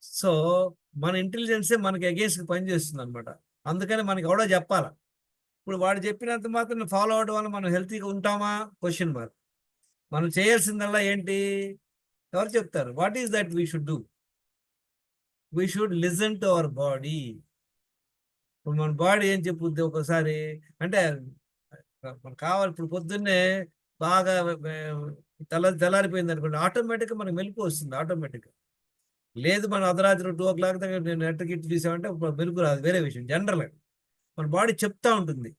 So మన ఇంటెలిజెన్సే మనకి against పనిచేస్తుంది అనమాట. అందుకని మనకి ఎవడో చెప్పాలా. ఇప్పుడు వాడు చెప్పినంత మాత్రం ఫాలో అవడం వల్ల మనం హెల్తీగా ఉంటామా? Question mark. మనం చేయాల్సిందల్లా ఏంటి? ఎవరు చెప్తారు? What is that we should do? We should listen to our body. ఇప్పుడు మన బాడీ ఏం చెప్పుద్ది ఒకసారి అంటే మనకు కావాలి. ఇప్పుడు పొద్దున్నే బాగా తెల్లారిపోయింది అనుకోండి, ఆటోమేటిక్గా మనకు మెలకు వస్తుంది ఆటోమేటిక్గా. లేదు మనం అర్ధరాత్రి 2 o'clock దాకా నేను నెట్ గిట్ తీసామంటే మెలకు రాదు, వేరే విషయం. జనరల్ మన బాడీ చెప్తా ఉంటుంది.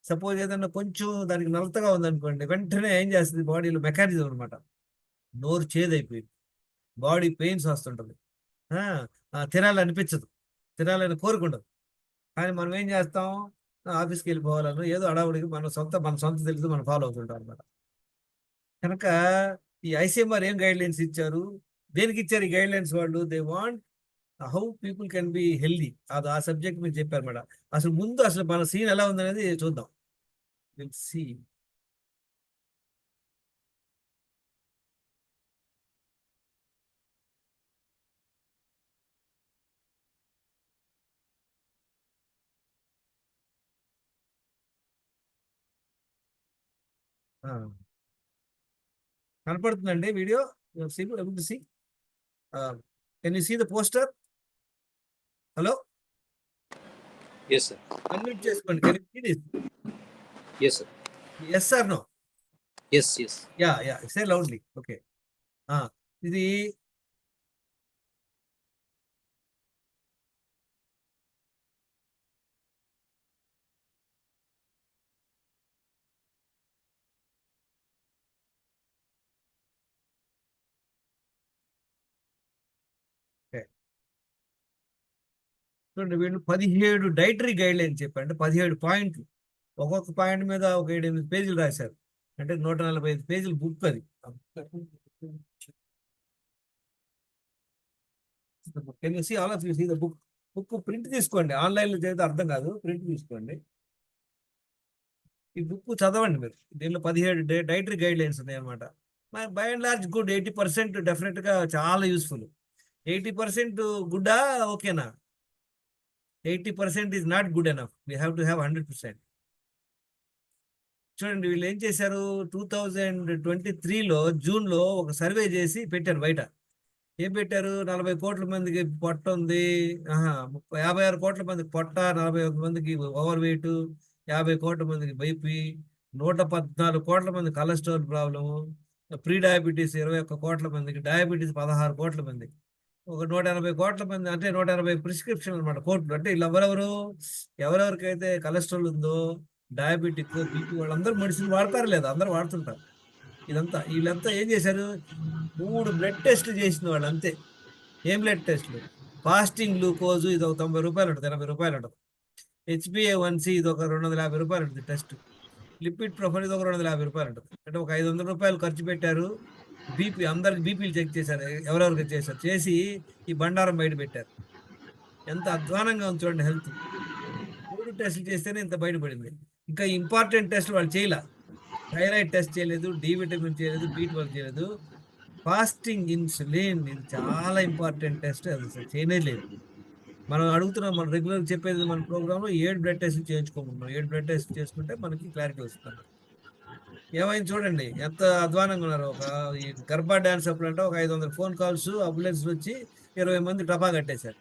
సపోజ్ ఏదన్నా కొంచెం దానికి నలతగా ఉందనుకోండి, వెంటనే ఏం చేస్తుంది బాడీలో మెకానిజం అనమాట. నోరు చేదైపోయింది, బాడీ పెయిన్స్ వస్తుంటది, ఆ, తినాలనిపించదు, తినాలని కోరుకుంటదు. కానీ మనం ఏం చేస్తాం? ఆఫీస్కి వెళ్ళిపోవాలను ఏదో అడావుడికి మన సొంత తెలుసు మనం ఫాలో అవుతుంటాం అనమాట. కనుక ఈ ఐసీఎంఆర్ ఏం గైడ్ లైన్స్ ఇచ్చారు? దేనికి ఇచ్చారు ఈ గైడ్ లైన్స్? వాళ్ళు they want how people can be healthy. అది ఆ సబ్జెక్ట్ మీరు చెప్పారు మేడం. అసలు ముందు అసలు మన సీన్ ఎలా ఉందనేది చూద్దాం. సి కనపడుతుందండి video? See can you see the poster? Hello, Yes, sir. Unmute చేసుకోండి. Can you see this? Yes, sir. Yes or no? Yes, yes. Yeah yeah, say loudly. Okay. ఇది చూడండి, వీళ్ళు 17 డైటరీ గైడ్ లైన్స్ చెప్పారు. అంటే 17 పాయింట్లు, ఒక్కొక్క పాయింట్ మీద ఒక 7-8 పేజీలు రాశారు. అంటే 145 పేజీల బుక్ అది. Can you see all of you see the book? Book print తీసుకోండి, ఆన్లైన్లో చదివితే అర్థం కాదు, ప్రింట్ తీసుకోండి. ఈ బుక్ చదవండి మీరు. దీనిలో 17 డైటరీ గైడ్ లైన్స్ ఉన్నాయి అనమాట. By and large good. 80% డెఫినెట్గా చాలా యూస్ఫుల్. 80% గుడ్డా? ఓకేనా? 80% is not good enough. We have to have 100%. చూడండి, వీళ్ళు ఏం చేశారు? 2023లో జూన్లో ఒక సర్వే చేసి పెట్టారు బయట. ఏం పెట్టారు? 40 కోట్ల మందికి పొట్ట ఉంది, 56 కోట్ల మందికి పొట్ట, 41 మందికి ఓవర్ వెయిట్, 50 కోట్ల మందికి బైపీ, 114 కోట్ల మంది కొలెస్ట్రాల్ ప్రాబ్లము, ప్రీ డయాబెటీస్ 21 కోట్ల మందికి, డయాబెటీస్ 16 కోట్ల మంది, ఒక 180 కోట్ల మంది, అంటే 180 ప్రిస్క్రిప్షన్ అనమాట, కోట్లు. అంటే వీళ్ళు ఎవరెవరికైతే కొలెస్ట్రాల్ ఉందో, డయాబెటిక్, బీపీ, వాళ్ళందరూ మెడిసిన్ వాడతారు లేదా? అందరూ వాడుతుంటారు. వీళ్ళంతా ఏం చేశారు? 3 బ్లడ్ టెస్ట్లు చేసిన వాళ్ళు అంతే. ఏం బ్లడ్ టెస్ట్లు? ఫాస్టింగ్ గ్లూకోజ్ ఇది ఒక 90 రూపాయలు ఉంటుంది, 80 రూపాయలు ఉంటుంది. HbA1c ఇది ఒక 250 రూపాయలు ఉంటుంది టెస్ట్. లిపిడ్ ప్రొఫైల్ ఇది ఒక 250 రూపాయలు ఉంటుంది. అంటే ఒక 500 రూపాయలు ఖర్చు పెట్టారు. అందరికి బీపీలు చెక్ చేశారు, ఎవరెవరికి చేశారు, చేసి ఈ బండారం బయట పెట్టారు. ఎంత అధ్వానంగా ఉంది చూడండి హెల్త్. 3 టెస్టులు చేస్తేనే ఇంత బయటపడింది. ఇంకా ఇంపార్టెంట్ టెస్ట్ వాళ్ళు చేయలే. థైరాయిడ్ టెస్ట్ చేయలేదు, డి విటమిన్ చేయలేదు, B12 చేయలేదు. ఫాస్టింగ్ ఇన్సులిన్ ఇది చాలా ఇంపార్టెంట్ టెస్ట్, అది అసలు చేయనే లేదు. మనం అడుగుతున్నాం, మనం రెగ్యులర్ చెప్పేది మన ప్రోగ్రామ్ లో 7 బ్లడ్ టెస్ట్ చేయించుకోమన్నాం. 7 బ్లడ్ టెస్ట్ చేసుకుంటే మనకి క్లారిటీ వస్తుంది. ఏమైంది చూడండి, ఎంత అధ్వానంగా ఉన్నారు. ఈ గర్భా డాన్స్ అప్పుడు అంటే ఒక 500 ఫోన్ కాల్స్, అంబులెన్స్ వచ్చి 20 మంది టపా కట్టేశారు.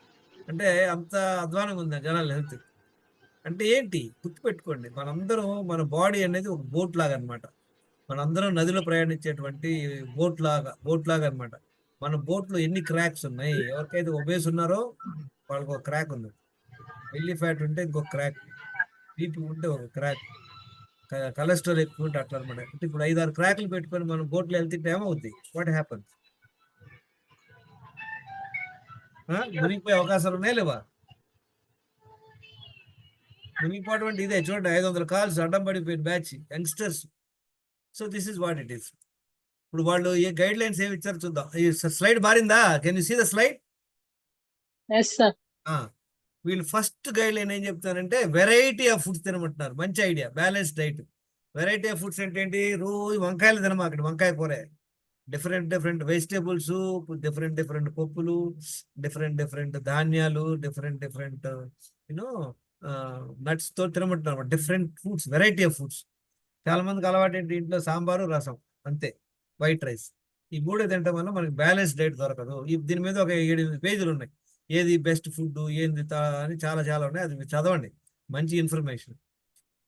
అంటే అంత అధ్వానంగా ఉంది జనాల హెల్త్. అంటే ఏంటి? గుర్తుపెట్టుకోండి, మనందరం మన బాడీ అనేది ఒక బోట్ లాగా అనమాట. మనందరం నదిలో ప్రయాణించేటువంటి బోట్ లాగా అనమాట. మన బోట్లో ఎన్ని క్రాక్స్ ఉన్నాయి? ఎవరికైతే ఒబేస్ ఉన్నారో వాళ్ళకి ఒక క్రాక్ ఉంది, బెల్లీ ఫ్యాట్ ఉంటే ఇంకొక క్రాక్, బీపీ ఉంటే ఒక క్రాక్, కొలెస్ట్రాల్ ఎక్కువ ఉంటే అట్లా అనమాట. అంటే ఇప్పుడు 5-6 క్రాక్లు పెట్టుకొని మనం బోట్లో వెళ్తుంటే ఏమవుద్ది? What happens? మునిగిపోయే అవకాశాలు ఉన్నాయి లేవా? మునిగిపోవడం అంటే ఇదే. చూడండి, 500 కాల్స్ అడ్డం పడిపోయిన batch youngsters. So this is what it is. ఇప్పుడు వాళ్ళు ఏ గైడ్ లైన్స్ ఏమి ఇచ్చారు చూద్దాం. ఈ స్లైడ్ మారిందా? Can you see the slide? Yes sir. వీళ్ళు ఫస్ట్ గైడ్ లైన్ ఏం చెప్తారంటే వెరైటీ ఆఫ్ ఫుడ్స్ తినమంటున్నారు. మంచి idea, balance diet. Variety of foods అంటే ఏంటి? రోజు వంకాయలు తినమా, అక్కడ వంకాయ కూర, డిఫరెంట్ వెజిటేబుల్స్, డిఫరెంట్ పప్పులు, డిఫరెంట్ ధాన్యాలు, డిఫరెంట్ యూనో నట్స్ తో తినమంటున్నారు. Different foods, variety of foods. చాలా మందికి అలవాటు ఏంటి, ఇంట్లో సాంబారు రసం అంతే, వైట్ రైస్. ఈ మూడే తినటం వల్ల మనకి బ్యాలెన్స్ డైట్ దొరకదు. దీని మీద ఒక 7 పేజీలు ఉన్నాయి. ఏది బెస్ట్ ఫుడ్, ఏంది అని చాలా ఉన్నాయి. అది మీరు చదవండి, మంచి ఇన్ఫర్మేషన్.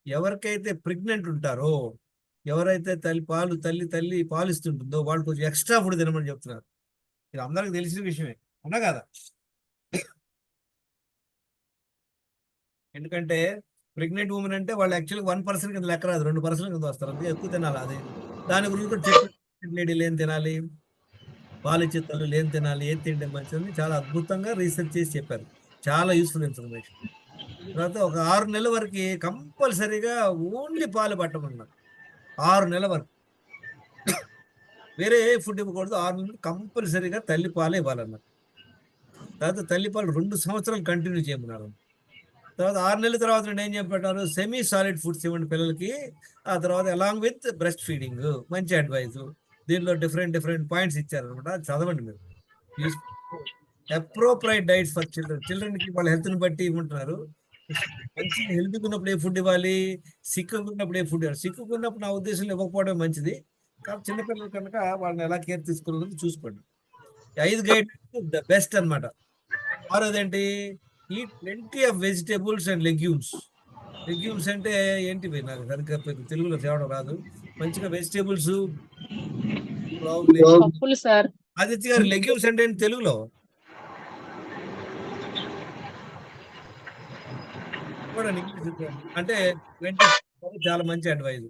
ఎవరికైతే ప్రెగ్నెంట్ ఉంటారో, ఎవరైతే తల్లి పాలిస్తుంటుందో వాళ్ళు కొంచెం ఎక్స్ట్రా ఫుడ్ తినమని చెప్తున్నారు. ఇది అందరికి తెలిసిన విషయమే, అవునా కదా? ఎందుకంటే ప్రెగ్నెంట్ ఉమెన్ అంటే వాళ్ళు యాక్చువల్గా 1% కింద లెక్క రాదు, 2% కింద వస్తారు. అందుకే ఎక్కువ తినాలి. అది దాని గురించి కూడా చెప్పి లేడీలు ఏం తినాలి, పాలిచ్చే తల్లులు ఏం తినాలి, ఏం తింటే మంచిదని చాలా అద్భుతంగా రీసెర్చ్ చేసి చెప్పారు. చాలా యూస్ఫుల్ ఇన్ఫర్మేషన్. తర్వాత ఒక 6 నెలల వరకు కంపల్సరీగా ఓన్లీ పాలు పట్టమన్నారు. 6 నెలల వరకు వేరే ఏ ఫుడ్ ఇవ్వకూడదు. 6 నెలలు కంపల్సరీగా తల్లి పాలే ఇవ్వాలన్నారు. తర్వాత తల్లి పాలు 2 సంవత్సరాలు కంటిన్యూ చేయమన్నారు. తర్వాత 6 నెలల తర్వాత నుండి ఏం చెప్పారు, సెమీ సాలిడ్ ఫుడ్స్ ఇవ్వండి పిల్లలకి. ఆ తర్వాత అలాంగ్ విత్ బ్రెస్ట్ ఫీడింగ్, మంచి అడ్వైజ్. దీనిలో డిఫరెంట్ పాయింట్స్ ఇచ్చారు అనమాట. చదవండి మీరు. అప్రోప్రైట్ డైట్స్ ఫర్ చిల్డ్రన్కి వాళ్ళ హెల్త్ని బట్టి ఇవ్వమంటున్నారు. మంచి హెల్తీగా ఉన్నప్పుడు ఏ ఫుడ్ ఇవ్వాలి, సిక్కుగా ఉన్నప్పుడు ఏ ఫుడ్ ఇవ్వాలి. సిక్కుగా ఉన్నప్పుడు నా ఉద్దేశంలో ఇవ్వకపోవడం మంచిది. కాబట్టి చిన్నపిల్లలు కనుక వాళ్ళని ఎలా కేర్ తీసుకోవాలని చూసుకోండి. 5 గైడ్ ద బెస్ట్ అనమాట. ఆరోదేంటి, eat plenty of vegetables and legumes. Legumes అంటే ఏంటివి నాకు సరిగ్గా తెలుగులో తేవడం రాదు. మంచిగా వెజిటేబుల్స్, పప్పులు సార్. ఆదిత్య గారు లెగ్యూమ్స్ అంటే ఏంటి తెలుగులో? కూడా ఇంగ్లీష్ అంటే 20 చాలా మంచి అడ్వైజ్.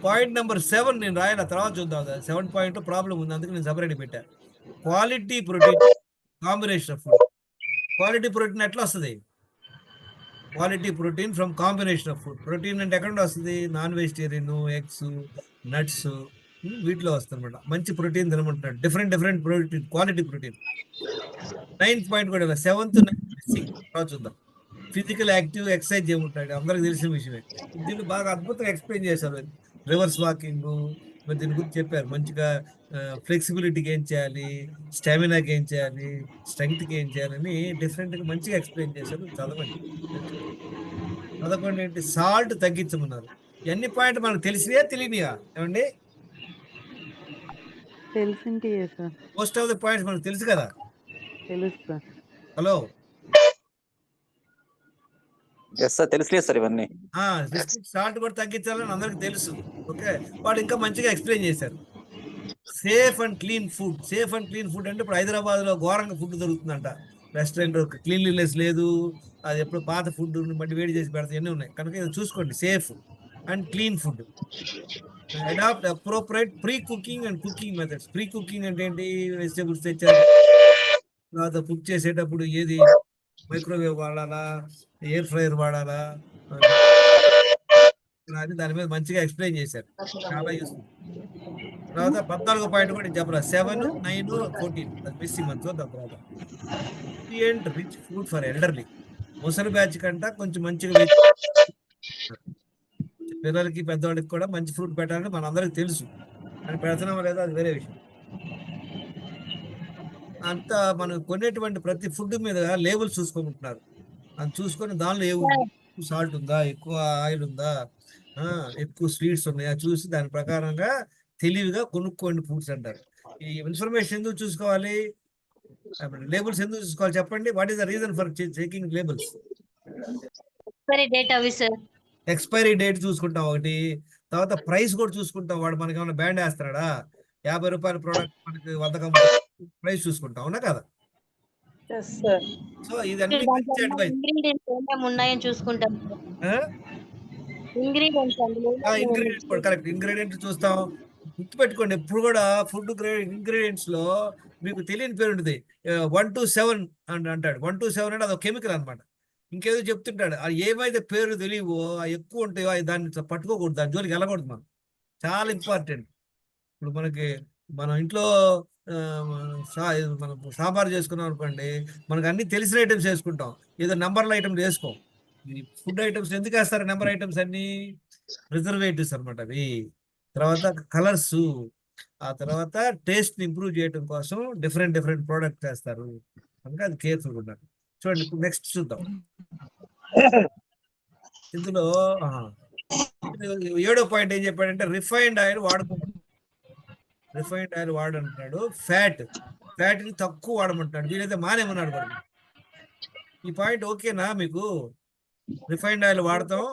పాయింట్ నెంబర్ 7 నేను రాయాలి, తర్వాత చూద్దాం. 7 పాయింట్ ప్రాబ్లం ఉంది, అందుకే నేను సపరేట్ పెట్టా. Quality protein combination of food. Quality protein ఎట్లా వస్తుంది? Quality protein from combination of food. Protein అంటే ఎక్కడ వస్తుంది? నాన్ వెజిటేరియన్, ఎగ్స్, నట్స్, వీటిలో వస్తుంది అనమాట. మంచి ప్రోటీన్ తినమంటున్నాడు. Different protein, quality protein. 9th point కూడా 7th, 9th చూద్దాం. ఫిజికల్ యాక్టివ్ ఎక్సర్సైజ్ చేయమంటాడు, అందరికి తెలిసిన విషయమే. దీన్ని బాగా అద్భుతంగా ఎక్స్ప్లెయిన్ చేశారు. రివర్స్ వాకింగ్, మరి దీని గురించి చెప్పారు మంచిగా. ఫ్లెక్సిబిలిటీకి ఏం చేయాలి, స్టామినాకి ఏం చేయాలి, స్ట్రెంగ్త్కి ఏం చేయాలని డిఫరెంట్గా మంచిగా ఎక్స్ప్లెయిన్ చేశారు. చదవండి. చదవకుండా ఏంటి, సాల్ట్ తగ్గించమన్నారు. ఎన్ని పాయింట్ మనకు తెలిసినా తెలియనియా ఏమండి? తెలిసింటి sir. Most of the points మనకు తెలుసు కదా. తెలుసు సార్. హలో, సార్ తెలుసులేదు సార్ ఇవన్నీ. సాల్ట్ కూడా తగ్గించాలని అందరికి తెలుసు. ఓకే, వాడు ఇంకా మంచిగా ఎక్స్ప్లెయిన్ చేశారు. Safe and clean food. Safe and clean food అంటే ఇప్పుడు హైదరాబాద్ లో ఘోరంగా ఫుడ్ దొరుకుతుందంట. రెస్టారెంట్ క్లీన్లీనెస్ లేదు, అది ఎప్పుడు పాత ఫుడ్ బట్టి వేడి చేసి పెడతాయి, అన్నీ ఉన్నాయి. కనుక ఇది చూసుకోండి, safe and clean food. Adapt appropriate pre cooking and cooking methods. Pre cooking అంటే ఏంటి, వెజిటేబుల్స్ తెచ్చారు, తర్వాత కుక్ చేసేటప్పుడు ఏది మైక్రోవేవ్ వాడాలా, ఎయిర్ ఫ్రైయర్ వాడాలా, దాని మీద మంచిగా ఎక్స్ప్లెయిన్ చేశారు. చాలా యూస్ఫుల్. తర్వాత 14వ పాయింట్ కూడా చెప్పరా, 7, 9, 14 అది మిస్సింగ్ మంత్స్. దాని తర్వాత రిచ్ ఫుడ్ ఫర్ ఎల్డర్లీ. ముసలి బ్యాచ్ కంట కొంచెం మంచిగా పిల్లలకి పెద్దవాళ్ళకి కూడా మంచి ఫ్రూట్ పెట్టాలని మన అందరికి తెలుసు, అని పెడుతున్నామా లేదా అది వేరే విషయం. అంతా మనం కొనేటువంటి ప్రతి ఫుడ్ మీద లేబుల్స్ చూసుకుంటున్నారు. అది చూసుకొని దానిలో ఎక్కువ సాల్ట్ ఉందా, ఎక్కువ ఆయిల్ ఉందా, ఎక్కువ స్వీట్స్ ఉన్నాయా చూసి దాని ప్రకారంగా తెలివిగా కొనుక్కోండి ఫుడ్స్ అంటారు. ఈ ఇన్ఫర్మేషన్ ఎందుకు చూసుకోవాలి, లేబుల్స్ ఎందుకు చూసుకోవాలి చెప్పండి? What is the reason for checking labels? Expiry date చూసుకుంటాం ఒకటి, తర్వాత ప్రైస్ కూడా చూసుకుంటాం. వాడు మనకి ఏమైనా బ్యాండ్ వేస్తున్నాడా, 50 రూపాయల ప్రోడక్ట్ మనకి 100 ప్రైస్ చూసుకుంటాం, అవునా కదా? సో ఇదన్నీ మంచి అడ్వైస్. ఉన్నాయని చూసుకుంటాం. ఇంగ్రీడియంట్స్ కూడా కరెక్ట్, ఇంగ్రీడియంట్స్ చూస్తాం. గుర్తుపెట్టుకోండి, ఎప్పుడు కూడా ఫుడ్ ఇంగ్రీడియంట్స్ లో మీకు తెలియని పేరు ఉంటుంది. 1 to 7 అంటాడు. 1 to 7 అంటే అదొక కెమికల్ అనమాట. ఇంకేదో చెప్తుంటాడు. అది ఏమైతే పేరు తెలియవో ఎక్కువ ఉంటాయో దాన్ని పట్టుకోకూడదు, దాని జోలికి వెళ్ళకూడదు మనం. చాలా ఇంపార్టెంట్. ఇప్పుడు మన ఇంట్లో మనం సాంబార్ చేసుకున్నాం అనుకోండి, మనకు అన్ని తెలిసిన ఐటమ్స్ వేసుకుంటాం, ఏదో నెంబర్ల ఐటమ్స్ వేసుకోం. ఈ ఫుడ్ ఐటమ్స్ ఎందుకు వేస్తారు నెంబర్ ఐటమ్స్? అన్ని ప్రిజర్వేటివ్స్ అనమాట అవి. తర్వాత కలర్స్, ఆ తర్వాత టేస్ట్ ఇంప్రూవ్ చేయడం కోసం డిఫరెంట్ డిఫరెంట్ ప్రోడక్ట్ చేస్తారు. కనుక అది కేర్ఫుల్ ఉండాలి. చూడండి ఇప్పుడు నెక్స్ట్ చూద్దాం. ఇందులో ఏడో పాయింట్ ఏం చెప్పాడంటే రిఫైన్డ్ ఆయిల్ వాడుకోమని. రిఫైన్డ్ ఆయిల్ వాడంటున్నాడు. ఫ్యాట్ ని తక్కువ వాడమంటున్నాడు. వీలైతే మానేమన్నాడు మరి. ఈ పాయింట్ ఓకేనా మీకు? రిఫైన్డ్ ఆయిల్ వాడతాం,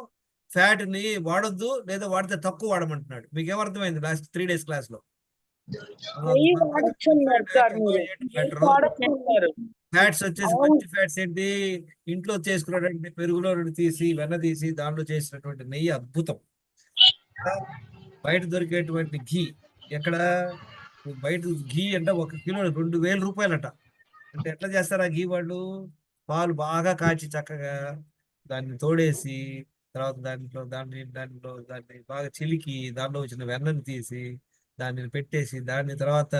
ఫ్యాట్ ని వాడొద్దు, లేదా వాడితే తక్కువ వాడమంటున్నాడు. మీకు ఏమర్థమైంది లాస్ట్ 3 days క్లాస్ లో? ఫ్యాట్స్ వచ్చేసి మంచి ఫ్యాట్స్ ఏంటి? ఇంట్లో చేసుకున్నటువంటి పెరుగులో నుండి తీసి వెన్న తీసి దాంట్లో చేసినటువంటి నెయ్యి అద్భుతం. బయట దొరికేటువంటి ఘీ, ఎక్కడ బయట ఘీ అంటే 1 కిలో 2,000 రూపాయలట. అంటే ఎట్లా చేస్తారు ఆ ఘీ వాళ్ళు? పాలు బాగా కాచి చక్కగా దాన్ని తోడేసి, తర్వాత దాన్ని బాగా చిలికి దాంట్లో వచ్చిన వెన్నను తీసి దాన్ని పెట్టేసి దాన్ని తర్వాత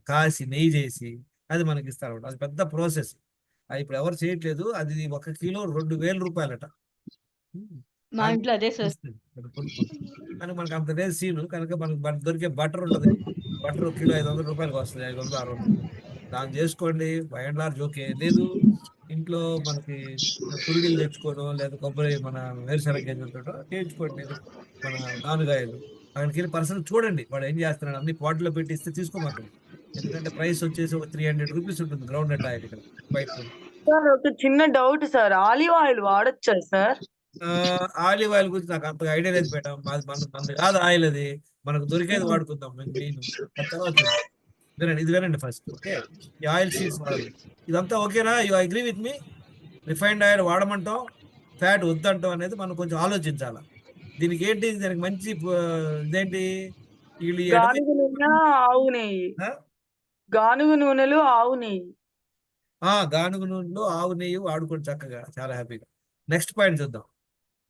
కాసి నెయ్యి చేసి అది మనకి ఇస్తారు. అది పెద్ద ప్రాసెస్. అది ఇప్పుడు ఎవరు చేయట్లేదు. అది 1 కిలో 2,000 రూపాయలట. మా ఇంట్లో అదే సార్. కానీ మనకు అంత లేదు సీను. కనుక మనకు దొరికే బటర్ ఉంటుంది. బటర్ కిలో 500 రూపాయలకు వస్తుంది, 500 600. దాన్ని చేసుకోండి. By and large okay. లేదు ఇంట్లో మనకి పురుగులు తెచ్చుకోవడం, లేదా కొబ్బరి మన వేరుశనగ గింజలతో చేయించుకోండి. మన గానుగాయలు అక్కడికి వెళ్ళి పర్సన్ చూడండి వాడు ఏం చేస్తున్నాడు. అన్ని పాట్లో పెట్టి ఇస్తే తీసుకోమాకండి. ఎందుకంటే ప్రైస్ వచ్చేసి ఒక 300 రూపీస్ ఉంటుంది గ్రౌండ్ నట్ ఆయిల్ ఇక్కడ బయట. సార్ ఒక చిన్న డౌట్ సార్, ఆలివ్ ఆయిల్ వాడొచ్చా సార్? ఆలివ్ ఆయిల్ గురించి నాకు అంతగా ఐడియా లేదు మేడం. మనది కాదు ఆయిల్, అది మనకు దొరికేది వాడుకుందాం. తర్వాత వినండి, ఇది వినండి ఫస్ట్. ఓకే, ఈ ఆయిల్ సీడ్స్ వాడాలి. ఇదంతా ఓకేనా? You agree with me? Refined oil వాడమంటాం, ఫ్యాట్ వద్దంటాం అనేది మనం కొంచెం ఆలోచించాలి. దీనికి ఏంటి? దానికి మంచి ఇదేంటి? వీళ్ళు గానుగ నూనె, ఆవు నెయ్యి. గానుగ నూనెలు, ఆవు నెయ్యి. గానుగ నూనెలో ఆవు నెయ్యి వాడుకోండి చక్కగా, చాలా హ్యాపీగా. నెక్స్ట్ పాయింట్ చూద్దాం.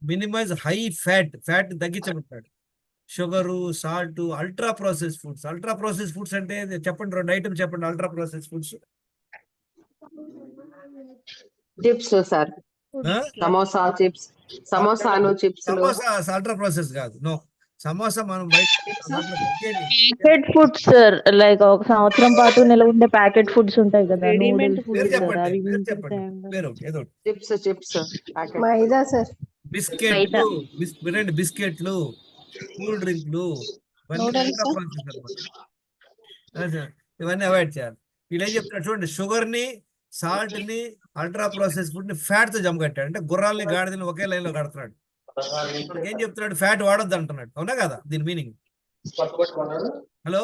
మినిమైజ్ హై ఫ్యాట్ తగ్గించమంటాడు. Sugar, salt, ultra process foods. Ultra process foods అంటే చెప్పండి, 2 ఐటమ్స్ చెప్పండి. Ultra process foods chips sir, samosa chips, సమోసాలు చిప్స్. సమోసా అల్ట్రా ప్రాసెస్ కాదు. నో, సమోసా మనం ప్యాకెట్ ఫుడ్స్ సార్, లైక్ 1 సంవత్సరం పాటు నిలవ ఉండే ప్యాకెట్ ఫుడ్స్ ఉంటాయి కదా, రెడీమేడ్ నూడిల్స్. ఫుడ్ పేరు సార్, చెప్పండి, అవి పేరు చెప్పండి, పేరు ఏదో చిప్స్ మైదా సార్. బిస్కెట్లు, వినండి, బిస్కెట్లు, కూల్ డ్రింక్లు, ఇవన్నీ అల్ట్రా ప్రాసెస్ అన్నమాట. ఇవన్నీ అవాయిడ్ చేయాలి. వీళ్ళు ఏం చెప్తారు చూడండి, షుగర్ ని, సాల్ట్ ని, అల్ట్రా ప్రాసెస్ ఫుడ్ ని ఫ్యాట్ తో జమ కట్టాడు. అంటే గుర్రాలని గాడిదని ఒకే లైన్ లో కడుతున్నాడు. ఏం చెప్తున్నాడు? ఫ్యాట్ వాడొద్దు అంటున్నాడు. అవునా కదా దీని మీనింగ్? హలో,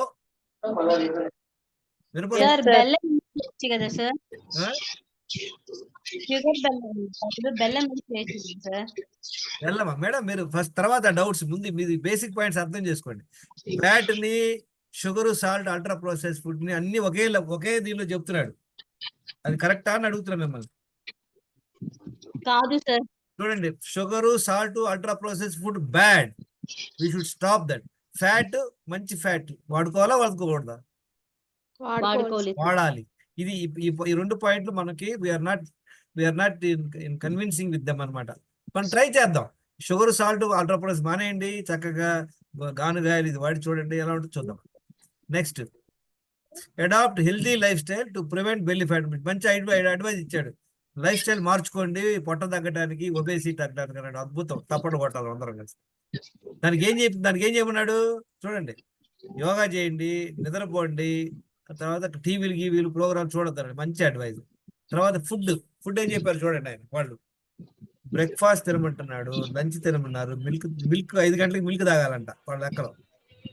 సార్ బెల్లం చేయొచ్చు కదా సార్? షుగర్ బెల్లం చేయొచ్చు సార్? వెళ్ళమా మేడం? మీరు ఫస్ట్ తర్వాత డౌట్స్ ముందు మీది బేసిక్ పాయింట్స్ అర్థం చేసుకోండి. ఫ్యాట్ ని, sugar, salt, ultra process food ని అన్ని ఒకే దీనిలో చెప్తున్నాడు. అది కరెక్టా అని అడుగుతున్నా మిమ్మల్ని. కాదు సార్. చూడండి, sugar, salt, ultra process food bad, we should stop that. Fat, మంచి ఫ్యాట్ వాడుకోవాలా వాడుకోకూడదా? వాడాలి. ఇది ఈ 2 పాయింట్లు మనకి we are not in convincing with them అనమాట. మనం ట్రై చేద్దాం. షుగర్, సాల్ట్, అల్ట్రా ప్రాసెస్ మానేయండి, చక్కగా గానుగాయలు ఇది వాడి చూడండి ఎలా ఉంటుంది చూద్దాం. Next, adapt healthy lifestyle to prevent belly fat. మంచి అడ్వైజ్ ఇచ్చాడు. లైఫ్ స్టైల్ మార్చుకోండి పొట్ట తగ్గడానికి, ఒబేసిటీ తగ్గడానికి అన్నాడు. అద్భుతం, తప్పడు కొట్టాలి అందరం కలిసి. దానికి ఏం చేయమన్నాడు చూడండి. యోగా చేయండి, నిద్రపోండి, తర్వాత టీవీలు ప్రోగ్రామ్ చూడొద్దండి. మంచి అడ్వైజ్. తర్వాత ఫుడ్ ఏం చెప్పారు చూడండి ఆయన వాళ్ళు. బ్రేక్ఫాస్ట్ తినమంటున్నాడు, లంచ్ తినమన్నారు, మిల్క్ 5 గంటలకు మిల్క్ తాగాలంట వాళ్ళ లెక్కలో.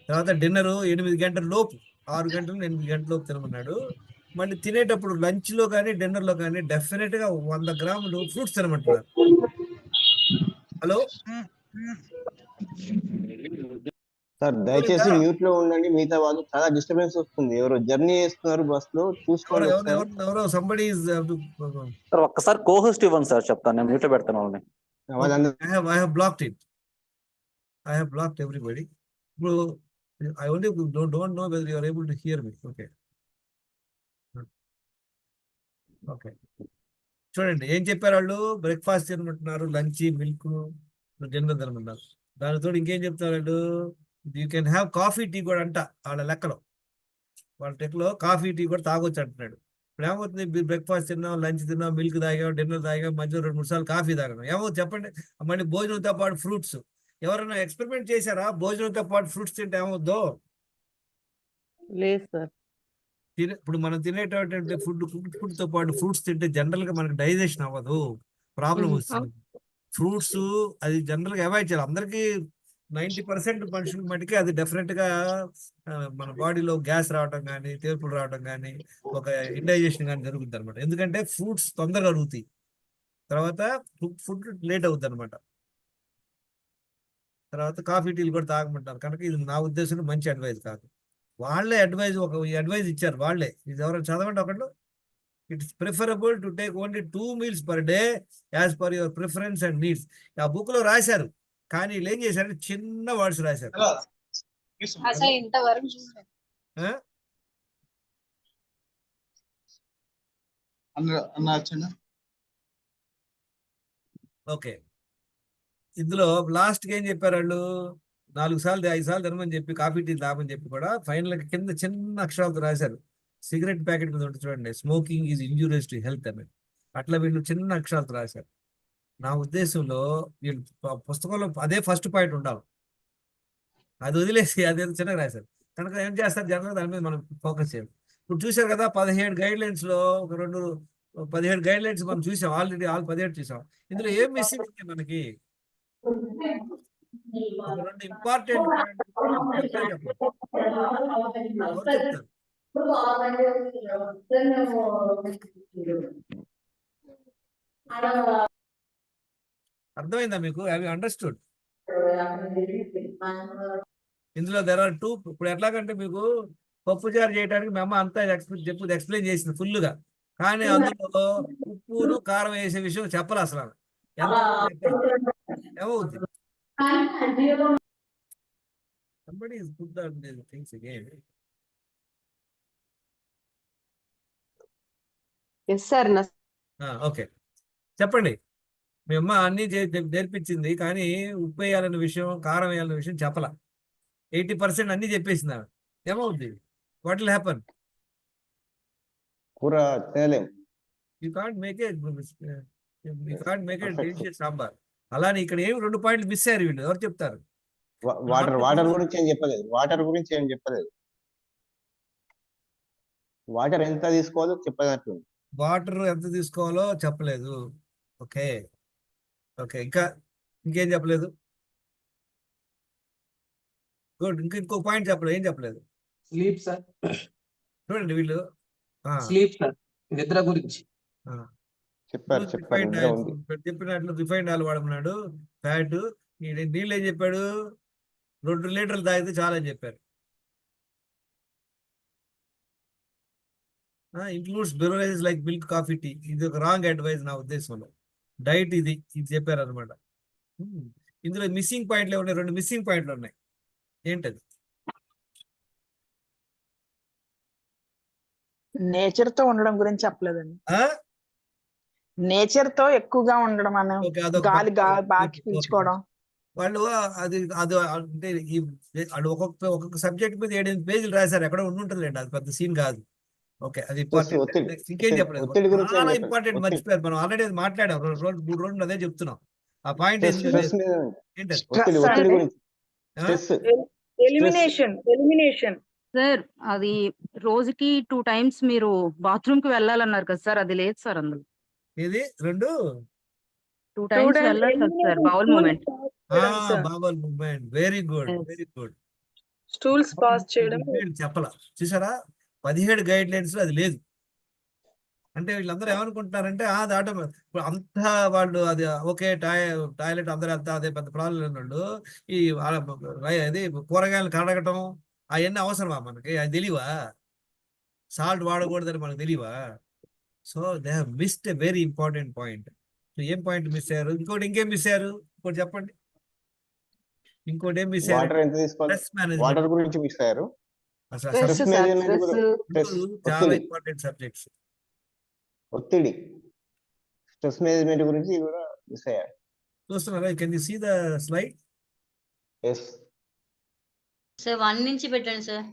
తర్వాత డిన్నర్ 8 గంటల లోపు, 6 గంటలు 8 గంటల లోపు తినమన్నాడు. మళ్ళీ తినేటప్పుడు లంచ్ లో కానీ డిన్నర్ లో కానీ డెఫినెట్ గా 100 గ్రాములు ఫ్రూట్స్ తినమంటున్నారు. హలో సార్, దయచేసి మ్యూట్ లో ఉండండి. మిగతా వాళ్ళు చాలా డిస్టర్బెన్స్ వస్తుంది. ఎవరో జర్నీ చేస్తున్నారు బస్ లో, చూసుకోండి. ఎవరో సంబడి సార్ ఒక్కసారి కోహోస్ట్ ఇవ్వండి సార్, చెప్తాను. నేను మ్యూట్ లో పెడతాను వాళ్ళని. I have blocked it. I have blocked everybody. I only don't know whether you are able to hear me. Okay. చూడండి ఏం చెప్పారు వాళ్ళు. బ్రేక్ఫాస్ట్ తినమంటున్నారు, లంచ్, మిల్క్, డిన్నర్ తినమంటున్నారు. దానితో ఇంకేం చెప్తారు వాళ్ళు? You can have coffee tea కూడా అంట వాళ్ళ లెక్కలో, వాళ్ళ టెక్లో కాఫీ టీ కూడా తాగొచ్చు అంటున్నాడు. ఇప్పుడు ఏమవుతుంది, బ్రేక్ఫాస్ట్ తిన్నాం, లంచ్ తిన్నాం, మిల్క్ తాగాం, డిన్నర్ తాగాం, మధ్యలో 2-3 సార్లు కాఫీ తాగాం, ఏమవుతుంది చెప్పండి? మళ్ళీ భోజనంతో పాటు ఫ్రూట్స్. ఎవరైనా ఎక్స్పెరిమెంట్ చేశారా భోజనంతో పాటు ఫ్రూట్స్ తింటే ఏమవుద్దో? లేదు సార్. ఇప్పుడు మనం తినేటటువంటి ఫుడ్ తో పాటు ఫ్రూట్స్ తింటే జనరల్ గా మనకి డైజెషన్ అవ్వదు, ప్రాబ్లం వస్తుంది. ఫ్రూట్స్ అది జనరల్ గా అవాయిడ్ చేయాలి. అందరికీ 90% మనుషుల మటుకి అది డెఫినెట్ గా మన బాడీలో గ్యాస్ రావడం కానీ, తేర్పులు రావడం కానీ, ఒక ఇండైజెషన్ కానీ జరుగుతుంది అనమాట. ఎందుకంటే ఫ్రూట్స్ తొందరగా అరుగుతాయి, తర్వాత ఫుడ్ లేట్ అవుతుంది అనమాట. తర్వాత కాఫీ టీలు కూడా తాగమంటారు. కనుక ఇది నా ఉద్దేశంలో మంచి అడ్వైజ్ కాదు. వాళ్ళే అడ్వైజ్ ఇచ్చారు వాళ్ళే. ఇది ఎవరైనా చదవండి ఒకళ్ళు. It's preferable to take only 2 meals per day as per your preference and needs. ఆ బుక్ లో రాశారు, కానీ వీళ్ళు ఏం చేశారంటే చిన్న వర్డ్స్ రాశారు. ఓకే, ఇందులో లాస్ట్ కి ఏం చెప్పారు వాళ్ళు? 4 సార్లు 5 సార్లు తినమని చెప్పి, కాఫీ టీ తాగమని చెప్పి కూడా ఫైనల్ కింద చిన్న అక్షరాలతో రాశారు. సిగరెట్ ప్యాకెట్ మీద ఉంటుంది చూడండి, smoking is injurious to health అని. అట్లా వీళ్ళు చిన్న అక్షరాలతో రాశారు. నా ఉద్దేశంలో వీళ్ళు పుస్తకంలో అదే ఫస్ట్ పాయింట్ ఉండాలి, అది వదిలేసి అదే చిన్నగా రాశారు. కనుక ఏం చేస్తారు జనరల్గా దాని మీద మనం ఫోకస్ చేయాలి. ఇప్పుడు చూసారు కదా 17 గైడ్ లైన్స్ లో ఒక 17 గైడ్ లైన్స్ మనం చూసాం ఆల్రెడీ. 17 చూసాం. ఇందులో ఏం మిస్సింగ్ ఉంది మనకి? ఒక 2 ఇంపార్టెంట్ అర్థమైందా మీకు? అవి అండర్స్టూడ్. ఇందులో దెర్ ఆర్ 2. ఇప్పుడు ఎట్లాగంటే మీకు పప్పుచారు చేయడానికి మీ అమ్మ అంతా ఎక్స్ప్లెయిన్ చేసింది ఫుల్గా, కానీ అందులో ఉప్పును కారం వేసే విషయం చెప్పరు అసలు. ఏమవుతుంది? Somebody is put that things again. Yes sir. Okay, చెప్పండి. మీ అమ్మ అన్ని నేర్పించింది, కానీ ఉప్పు వేయాలన్న విషయం, కారం వేయాలన్న విషయం చెప్పలా. 80% అన్ని చెప్పేసింది. ఏమవుద్ది? What will happen? కూర తినలేం. You can't make a delicious sambar. అలానే ఇక్కడ ఏమి 2 పాయింట్లు మిస్ అయ్యారు వీళ్ళు. ఎవరు చెప్తారు? వాటర్ గురించి ఏం చెప్పలేదు. వాటర్ ఎంత తీసుకోవాలో చెప్పనట్టు. వాటర్ ఎంత తీసుకోవాలో చెప్పలేదు. ఓకే, ఇంకేం చెప్పలేదు? గుడ్. ఇంకో పాయింట్ చెప్పలేదు. ఏం చెప్పలేదు? Sleep sir. చూడండి వీళ్ళు స్లీప్ సార్, నిద్ర గురించి చెప్పారు. చెప్పినట్లు రిఫైండ్ ఆయిల్ వాడమన్నాడు, ఫ్యాట్. నీళ్ళు ఏం చెప్పాడు? 2 లీటర్లు తాగితే చాలా అని చెప్పారు. Includes beverages like milk, coffee, tea. ఇది ఒక రాంగ్ అడ్వైజ్ నా ఉద్దేశంలో. డైట్ ఇది చెప్పారు అనమాట. ఇందులో మిస్సింగ్ పాయింట్లు ఉన్నాయి, 2 మిస్సింగ్ పాయింట్లు ఉన్నాయి. ఏంటది? నేచర్ తో ఉండడం గురించి చెప్పలేదండి. నేచర్ తో ఎక్కువగా ఉండడం అనే గాలి బాగా పీల్చుకోవడం. వాళ్ళు అది అంటే వాళ్ళు ఒక్కొక్క సబ్జెక్ట్ మీద 7-8 పేజీలు రాశారు. ఎక్కడ ఉంటుందిలేండి, అది పెద్ద సీన్ కాదు. ఓకే, అది ఇంపార్టెంట్. ఇంకేం చెప్పలేదు? చాలా ఇంపార్టెంట్ మర్చిపోయారు. మనం ఆల్రెడీ అది మాట్లాడాం 3 రోజులు అదే చెప్తున్నాం. ఆ పాయింట్ ఎలిమినేషన్. సార్ అది రోజుకి 2 times మీరు బాత్రూమ్ కి వెళ్ళాలన్నారు కదా సార్, అది లేదు సార్ అందులో. ఇది 2 times వెళ్ళాలి sir. Bowl moment. Bowl moment. Very good. Stools pass చేయడం చెప్పాల. చూసారా 17 గైడ్ లైన్స్ లో అది లేదు. అంటే వీళ్ళందరూ ఏమనుకుంటున్నారంటే అది ఆటోమేటిక్. ఇప్పుడు అంతా వాళ్ళు అది ఓకే టాయిలెట్ అందరూ వెళ్తా అదే పెద్ద ప్రాబ్లం లేనివాళ్ళు ఈ అది కూరగాయలు కడగటం అవన్నీ అవసరమా మనకి? అది తెలియవా? సాల్ట్ వాడకూడదని మనకు తెలియవా? So they have missed a very important point. ఏం పాయింట్ మిస్ అయ్యారు? ఇంకేం మిస్ అయ్యారు? ఇంకోటి చెప్పండి. ఇంకోటి ఏం మిస్ అయ్యారు? Stress management. వాటర్ గురించి మిస్ అయ్యారు. చాలా ఇంపార్టెంట్ సబ్జెక్ట్స్. ఒత్తిడి, స్ట్రెస్ మేనేజ్మెంట్ గురించి కూడా మిస్ అయ్యారు. చూస్తున్నారా? Can you see the slide? yes sir 1 నుంచి పెట్టండి సార్.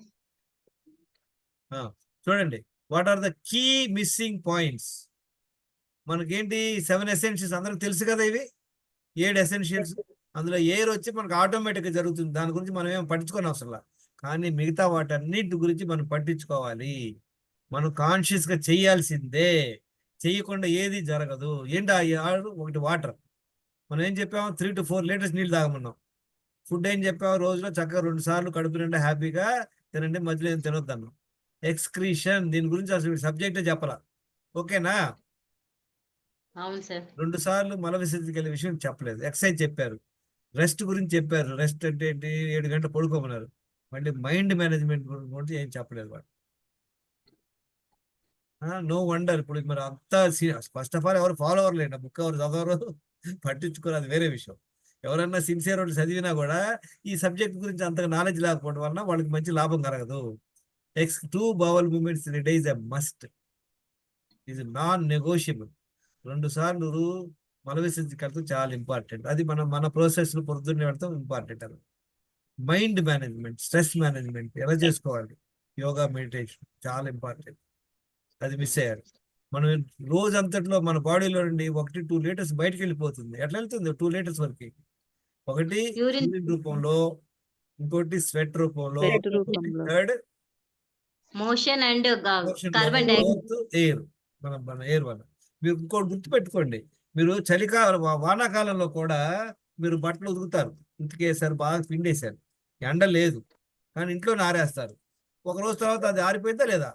చూడండి, what are the key missing points. మనకేంటి 7 ఎసెన్షియల్స్ అందరికి తెలుసు కదా, ఇవి 7 ఎసెన్షియల్స్. అందులో ఎయిర్ వచ్చి మనకు ఆటోమేటిక్గా జరుగుతుంది, దాని గురించి మనం ఏం పట్టించుకోని అవసరం లేదు. కానీ మిగతా వాటన్నిటి గురించి మనం పట్టించుకోవాలి. మనం కాన్షియస్గా చేయాల్సిందే, చేయకుండా ఏది జరగదు. ఏంటి ఒకటి వాటర్. మనం ఏం చెప్పాము, 3 to 4 లీటర్స్ నీళ్ళు తాగమన్నాం. ఫుడ్ ఏం చెప్పాము, రోజులో చక్కగా 2 సార్లు కడుపు నిండా హ్యాపీగా తినండి, మధ్యలో ఏం తినొద్దు అన్నాం. ఎక్స్క్రీషన్, దీని గురించి అసలు సబ్జెక్టే చెప్పాల. ఓకేనా? అవును సార్. 2 సార్లు మల విసర్జనకి వెళ్ళే విషయం చెప్పలేదు. ఎక్సర్సైజ్ చెప్పారు, రెస్ట్ గురించి చెప్పారు. రెస్ట్ అంటే ఏంటి, 7 గంటలు పడుకోమన్నారు. మళ్ళీ మైండ్ మేనేజ్మెంట్ గురించి ఏం చెప్పలేదు వాడు. No wonder. ఇప్పుడు మరి అంతా ఫస్ట్ ఆఫ్ ఆల్ ఎవరు ఫాలో అవ్వలేండి, బుక్ ఎవరు చదవరు, పట్టించుకోరు, అది వేరే విషయం. ఎవరన్నా సిన్సియర్ వాళ్ళు చదివినా కూడా ఈ సబ్జెక్ట్ గురించి అంతగా నాలెడ్జ్ లేకపోవడం వలన వాళ్ళకి మంచి లాభం కలగదు. 2 bowel movements in a day is a must. ఇది నాన్ నెగోషియబుల్. 2 సార్లు మల విసర్జనకి వెళ్తాం, చాలా ఇంపార్టెంట్. అది మన ప్రాసెస్ పొద్దున్నే వెళ్తాం, ఇంపార్టెంట్. అది మైండ్ మేనేజ్మెంట్, స్ట్రెస్ మేనేజ్మెంట్ ఎలా చేసుకోవాలి, యోగా, మెడిటేషన్ చాలా ఇంపార్టెంట్. అది మిస్ అయ్యారు. మనం రోజంతట్లో మన బాడీలో నుండి 1-2 లీటర్స్ బయటకు వెళ్ళిపోతుంది. ఎట్లా వెళ్తుంది 2 లీటర్స్ వరకు? ఒకటి యూరిన్ యూరిన్ రూపంలో, ఇంకోటి స్వెట్ రూపంలో, Sweat రూపంలో. Third motion and carbon dioxide. Air, మన ఎయిర్ వల్ల. మీరు ఇంకోటి గుర్తుపెట్టుకోండి, మీరు చలికాలం వానాకాలంలో కూడా మీరు బట్టలు ఉతుకుతారు, ఉతికేసారు, బాగా పిండేశారు, ఎండ లేదు, కానీ ఇంట్లో ఆరేస్తారు. ఒక రోజు తర్వాత అది ఆరిపోయిందా లేదా?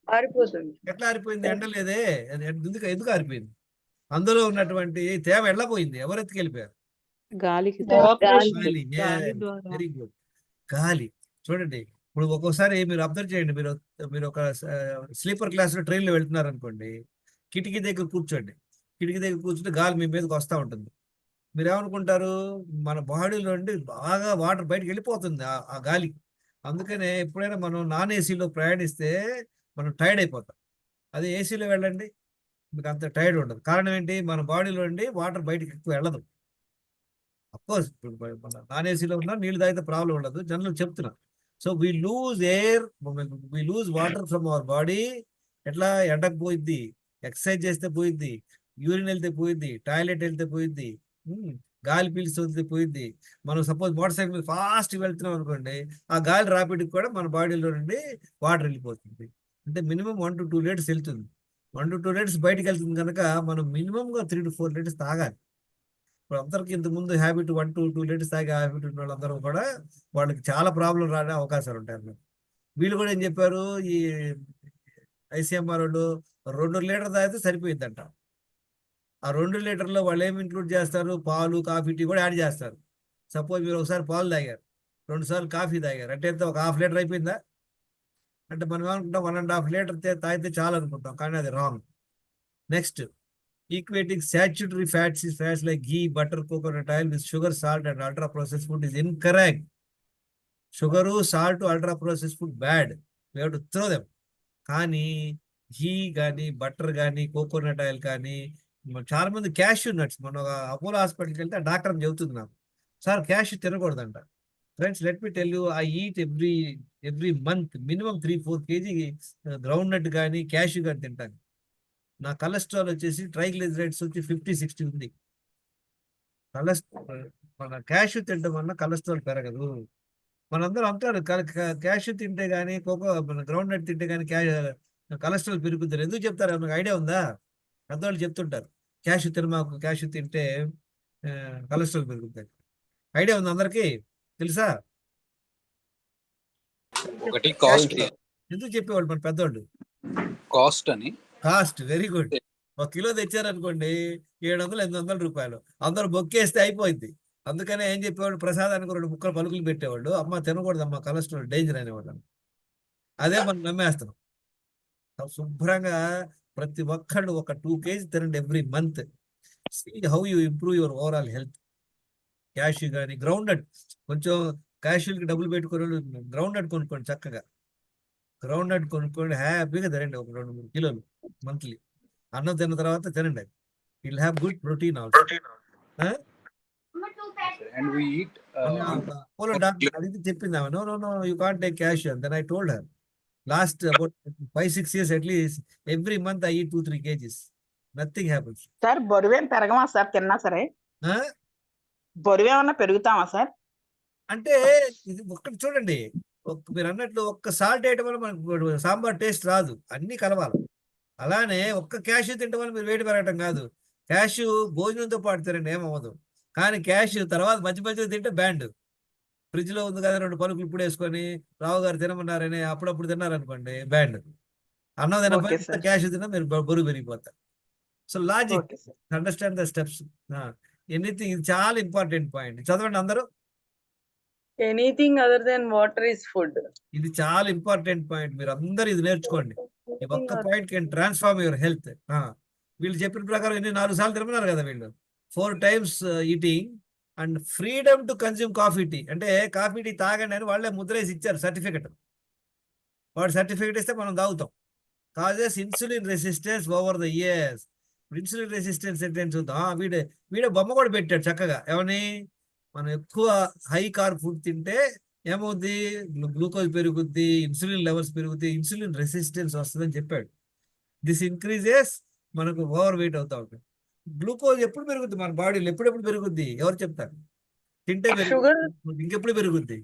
ఆరిపోతుంది. ఎట్లా ఆరిపోయింది? ఎండ లేదే. అది ఎందుకు ఆరిపోయింది? అందులో ఉన్నటువంటి తేమ ఎళ్ళపోయింది, ఎవరు ఎత్తుకెళ్ళిపోయారు? గాలికి గాలి. గాలి ద్వారా. Very good. గాలి. చూడండి, ఇప్పుడు ఒక్కోసారి మీరు అబ్జర్వ్ చేయండి, మీరు ఒక స్లీపర్ క్లాస్లో ట్రైన్లో వెళ్తున్నారు అనుకోండి, కిటికీ దగ్గర కూర్చోండి. కిటికీ దగ్గర కూర్చుంటే గాలి మీ మీదకి వస్తూ ఉంటుంది. మీరు ఏమనుకుంటారు, మన బాడీలో నుండి బాగా వాటర్ బయటకు వెళ్ళిపోతుంది ఆ గాలి. అందుకనే ఎప్పుడైనా మనం నాన్ ఏసీలో ప్రయాణిస్తే మనం టైర్డ్ అయిపోతాం. అదే ఏసీలో వెళ్ళండి, మీకు అంత టైర్డ్ ఉండదు. కారణం ఏంటి, మన బాడీలో నుండి వాటర్ బయటకు ఎక్కువ వెళ్ళదు. అఫ్కోర్స్ మన నాన్ ఏసీలో ఉన్నా నీళ్ళు తాగితే ప్రాబ్లం ఉండదు, జనరల్ చెప్తున్నా. So we lose air, we lose water from our body. ఎట్లా? ఎండకు పోయిద్ది, ఎక్సర్సైజ్ చేస్తే పోయిద్ది, యూరిన్ వెళ్తే పోయిద్ది, టాయిలెట్ వెళ్తే పోయిద్ది, గాలి పీల్చి వదిలితే పోయిద్ది. మనం సపోజ్ మోటార్ సైకిల్ మీద ఫాస్ట్ వెళ్తున్నాం అనుకోండి, ఆ గాలి రాపిడికి కూడా మన బాడీలో నుండి వాటర్ వెళ్ళిపోతుంది. అంటే మినిమం 1 to 2 లీటర్స్ వెళ్తుంది. 1 to 2 లీటర్స్ బయటకు వెళ్తుంది కనుక మనం మినిమంగా 3 to 4 లీటర్స్ తాగాలి. ఇప్పుడు అందరికి ఇంతకుముందు హ్యాబిట్ 1 to 2 లీటర్స్ తాగే హ్యాబిట్ ఉన్న వాళ్ళందరూ కూడా వాళ్ళకి చాలా ప్రాబ్లం రానే అవకాశాలు ఉంటాయి అన్నమాట. వీళ్ళు కూడా ఏం చెప్పారు, ఈ ICMR వాళ్ళు 2 లీటర్ తాగితే సరిపోయిద్దంట. ఆ 2 లీటర్లో వాళ్ళు ఏమి ఇంక్లూడ్ చేస్తారు, పాలు, కాఫీ, టీ కూడా యాడ్ చేస్తారు. సపోజ్ మీరు ఒకసారి పాలు తాగారు, 2 సార్లు కాఫీ తాగారు, అంటే ఎంత ఒక 1/2 లీటర్ అయిపోయిందా? అంటే మనం ఏమనుకుంటాం 1.5 లీటర్ తాగితే చాలు అనుకుంటాం, కానీ అది wrong. Next, equating saturated fats like ghee, butter, coconut oil with sugar, salt and ultra process food is incorrect. Sugar, salt, ultra process food bad, we have to throw them. కానీ ఘీ కానీ, బటర్ కానీ, coconut oil కానీ, చాలా మంది cashew nuts, మన Apollo హాస్పిటల్కి వెళ్తే ఆ డాక్టర్ చెబుతుంది నాకు, సార్ క్యాష్యూ తినకూడదంట. Friends, let me tell you, I eat every month minimum 3-4 kg groundnut కానీ, క్యాష్యూ కానీ తింటాను. నా కొలెస్ట్రాల్ వచ్చేసి, ట్రైగ్లిజరైడ్స్ వచ్చి 50-60 ఉంది. మన క్యాష్యూ తినడం వల్ల కొలెస్ట్రాల్ పెరగదు. మనందరూ అంటారు క్యాష్యూ తింటే కానీ, మన గ్రౌండ్ నట్ తింటే కానీ కొలెస్ట్రాల్ పెరుగుతుంది. ఎందుకు చెప్తారు, మీకు ఐడియా ఉందా? పెద్దవాళ్ళు చెప్తుంటారు, క్యాష్యూ తినమాకు, క్యాష్యూ తింటే కొలెస్ట్రాల్ పెరుగుతుంది. ఐడియా ఉంది అందరికీ? తెలుసా? ఒకటి కాస్ట్, ఎందుకు చెప్పేవాళ్ళు మన పెద్దవాళ్ళు? కాస్ట్ అని. Cost, very good. 1 కిలో తెచ్చారనుకోండి 700-800 రూపాయలు, అందరూ బొక్కేస్తే అయిపోయింది. అందుకనే ఏం చెప్పేవాడు, ప్రసాదానికి 2 ముక్కలు పలుకులు పెట్టేవాళ్ళు, అమ్మ తినకూడదమ్మా, కొలెస్ట్రాల్ డేంజర్ అనేవాళ్ళు. అదే మనం నమ్మేస్తున్నాం. శుభ్రంగా ప్రతి ఒక్కళ్ళు ఒక 2 kg తినండి every month. See how you improve your overall health. Cashew కానీ, గ్రౌండ్ నట్, కొంచెం క్యాష్యూకి డబ్బులు పెట్టుకుని గ్రౌండ్ నట్ కొనుక్కోండి. చక్కగా గ్రౌండ్ నట్ కొనుక్కోండి, హ్యాపీగా తినండి ఒక 2-3 కిలోలు మంత్లీ. అన్నం తిన్న తర్వాత తినండి, అది will have good protein also. and we eat పోలో డాక్టర్ అడిగి చెప్పింది ఆమె, no you can't take cash. Then I told her last about 5-6 years at least every month I eat 2-3 kgs. Nothing happens. Sir బరువేం పెరగమా సార్ తిన్నా సరే? బరువేమన్నా పెరుగుతామా సార్? అంటే ఇది ఒక్కటి చూడండి, మీరు అన్నట్లు ఒక్క సాల్ట్ వేయటం వల్ల మనకు సాంబార్ టేస్ట్ రాదు, అన్ని కలవాలి. అలానే ఒక్క క్యాష్ తినటం వల్ల మీరు వేడి పెరగటం కాదు. క్యాష్ భోజనంతో పాటు తినండి, ఏమవ్వదు. కానీ క్యాష్ తర్వాత మధ్య మధ్యలో తింటే బ్యాండ్. ఫ్రిడ్జ్ లో ఉంది కదా 2 పలుకులు ఇప్పుడు వేసుకొని రావు గారు తినమన్నారని అప్పుడప్పుడు తిన్నారనుకోండి బ్యాండ్. అన్నం తినకపోతే క్యాష్ తిన్నా మీరు బరువు పెరిగిపోతారు. So logic, understand the steps. Anything, ఇది చాలా ఇంపార్టెంట్ పాయింట్. చదవండి అందరూ. Anything other than water is food. ఇది చాలా ఇంపార్టెంట్ పాయింట్, మీరు అందరూ ఇది నేర్చుకోండి. ఈ ఒక్క point can transform your health. వీళ్ళు చెప్పిన ప్రకారం 4 సార్లు తినమన్నారు కదా వీళ్ళు, 4 times eating and freedom to consume coffee tea. అంటే కాఫీ టీ తాగండి అని వాళ్ళే ముద్రేసి ఇచ్చారు సర్టిఫికెట్. వాడు సర్టిఫికెట్ ఇస్తే మనం తాగుతాం. Causes insulin resistance over the years. Insulin resistance అంటే చూద్దాం. వీడే బొమ్మ కూడా పెట్టాడు చక్కగా. ఏమని, మనం ఎక్కువ హై కార్బ్ ఫుడ్ తింటే ఏమవుద్ది, గ్లూకోజ్ పెరుగుద్ది, ఇన్సులిన్ లెవెల్స్ పెరుగుతాయి, ఇన్సులిన్ రెసిస్టెన్స్ వస్తుందని చెప్పాడు. దిస్ ఇంక్రీజెస్, మనకు ఓవర్ వెయిట్ అవుతా ఉంటుంది. గ్లూకోజ్ ఎప్పుడు పెరుగుద్ది మన బాడీలో, ఎప్పుడెప్పుడు పెరుగుద్ది ఎవరు చెప్తారు? తింటే పెరుగుద్ది, ఇంకెప్పుడు పెరుగుద్ది?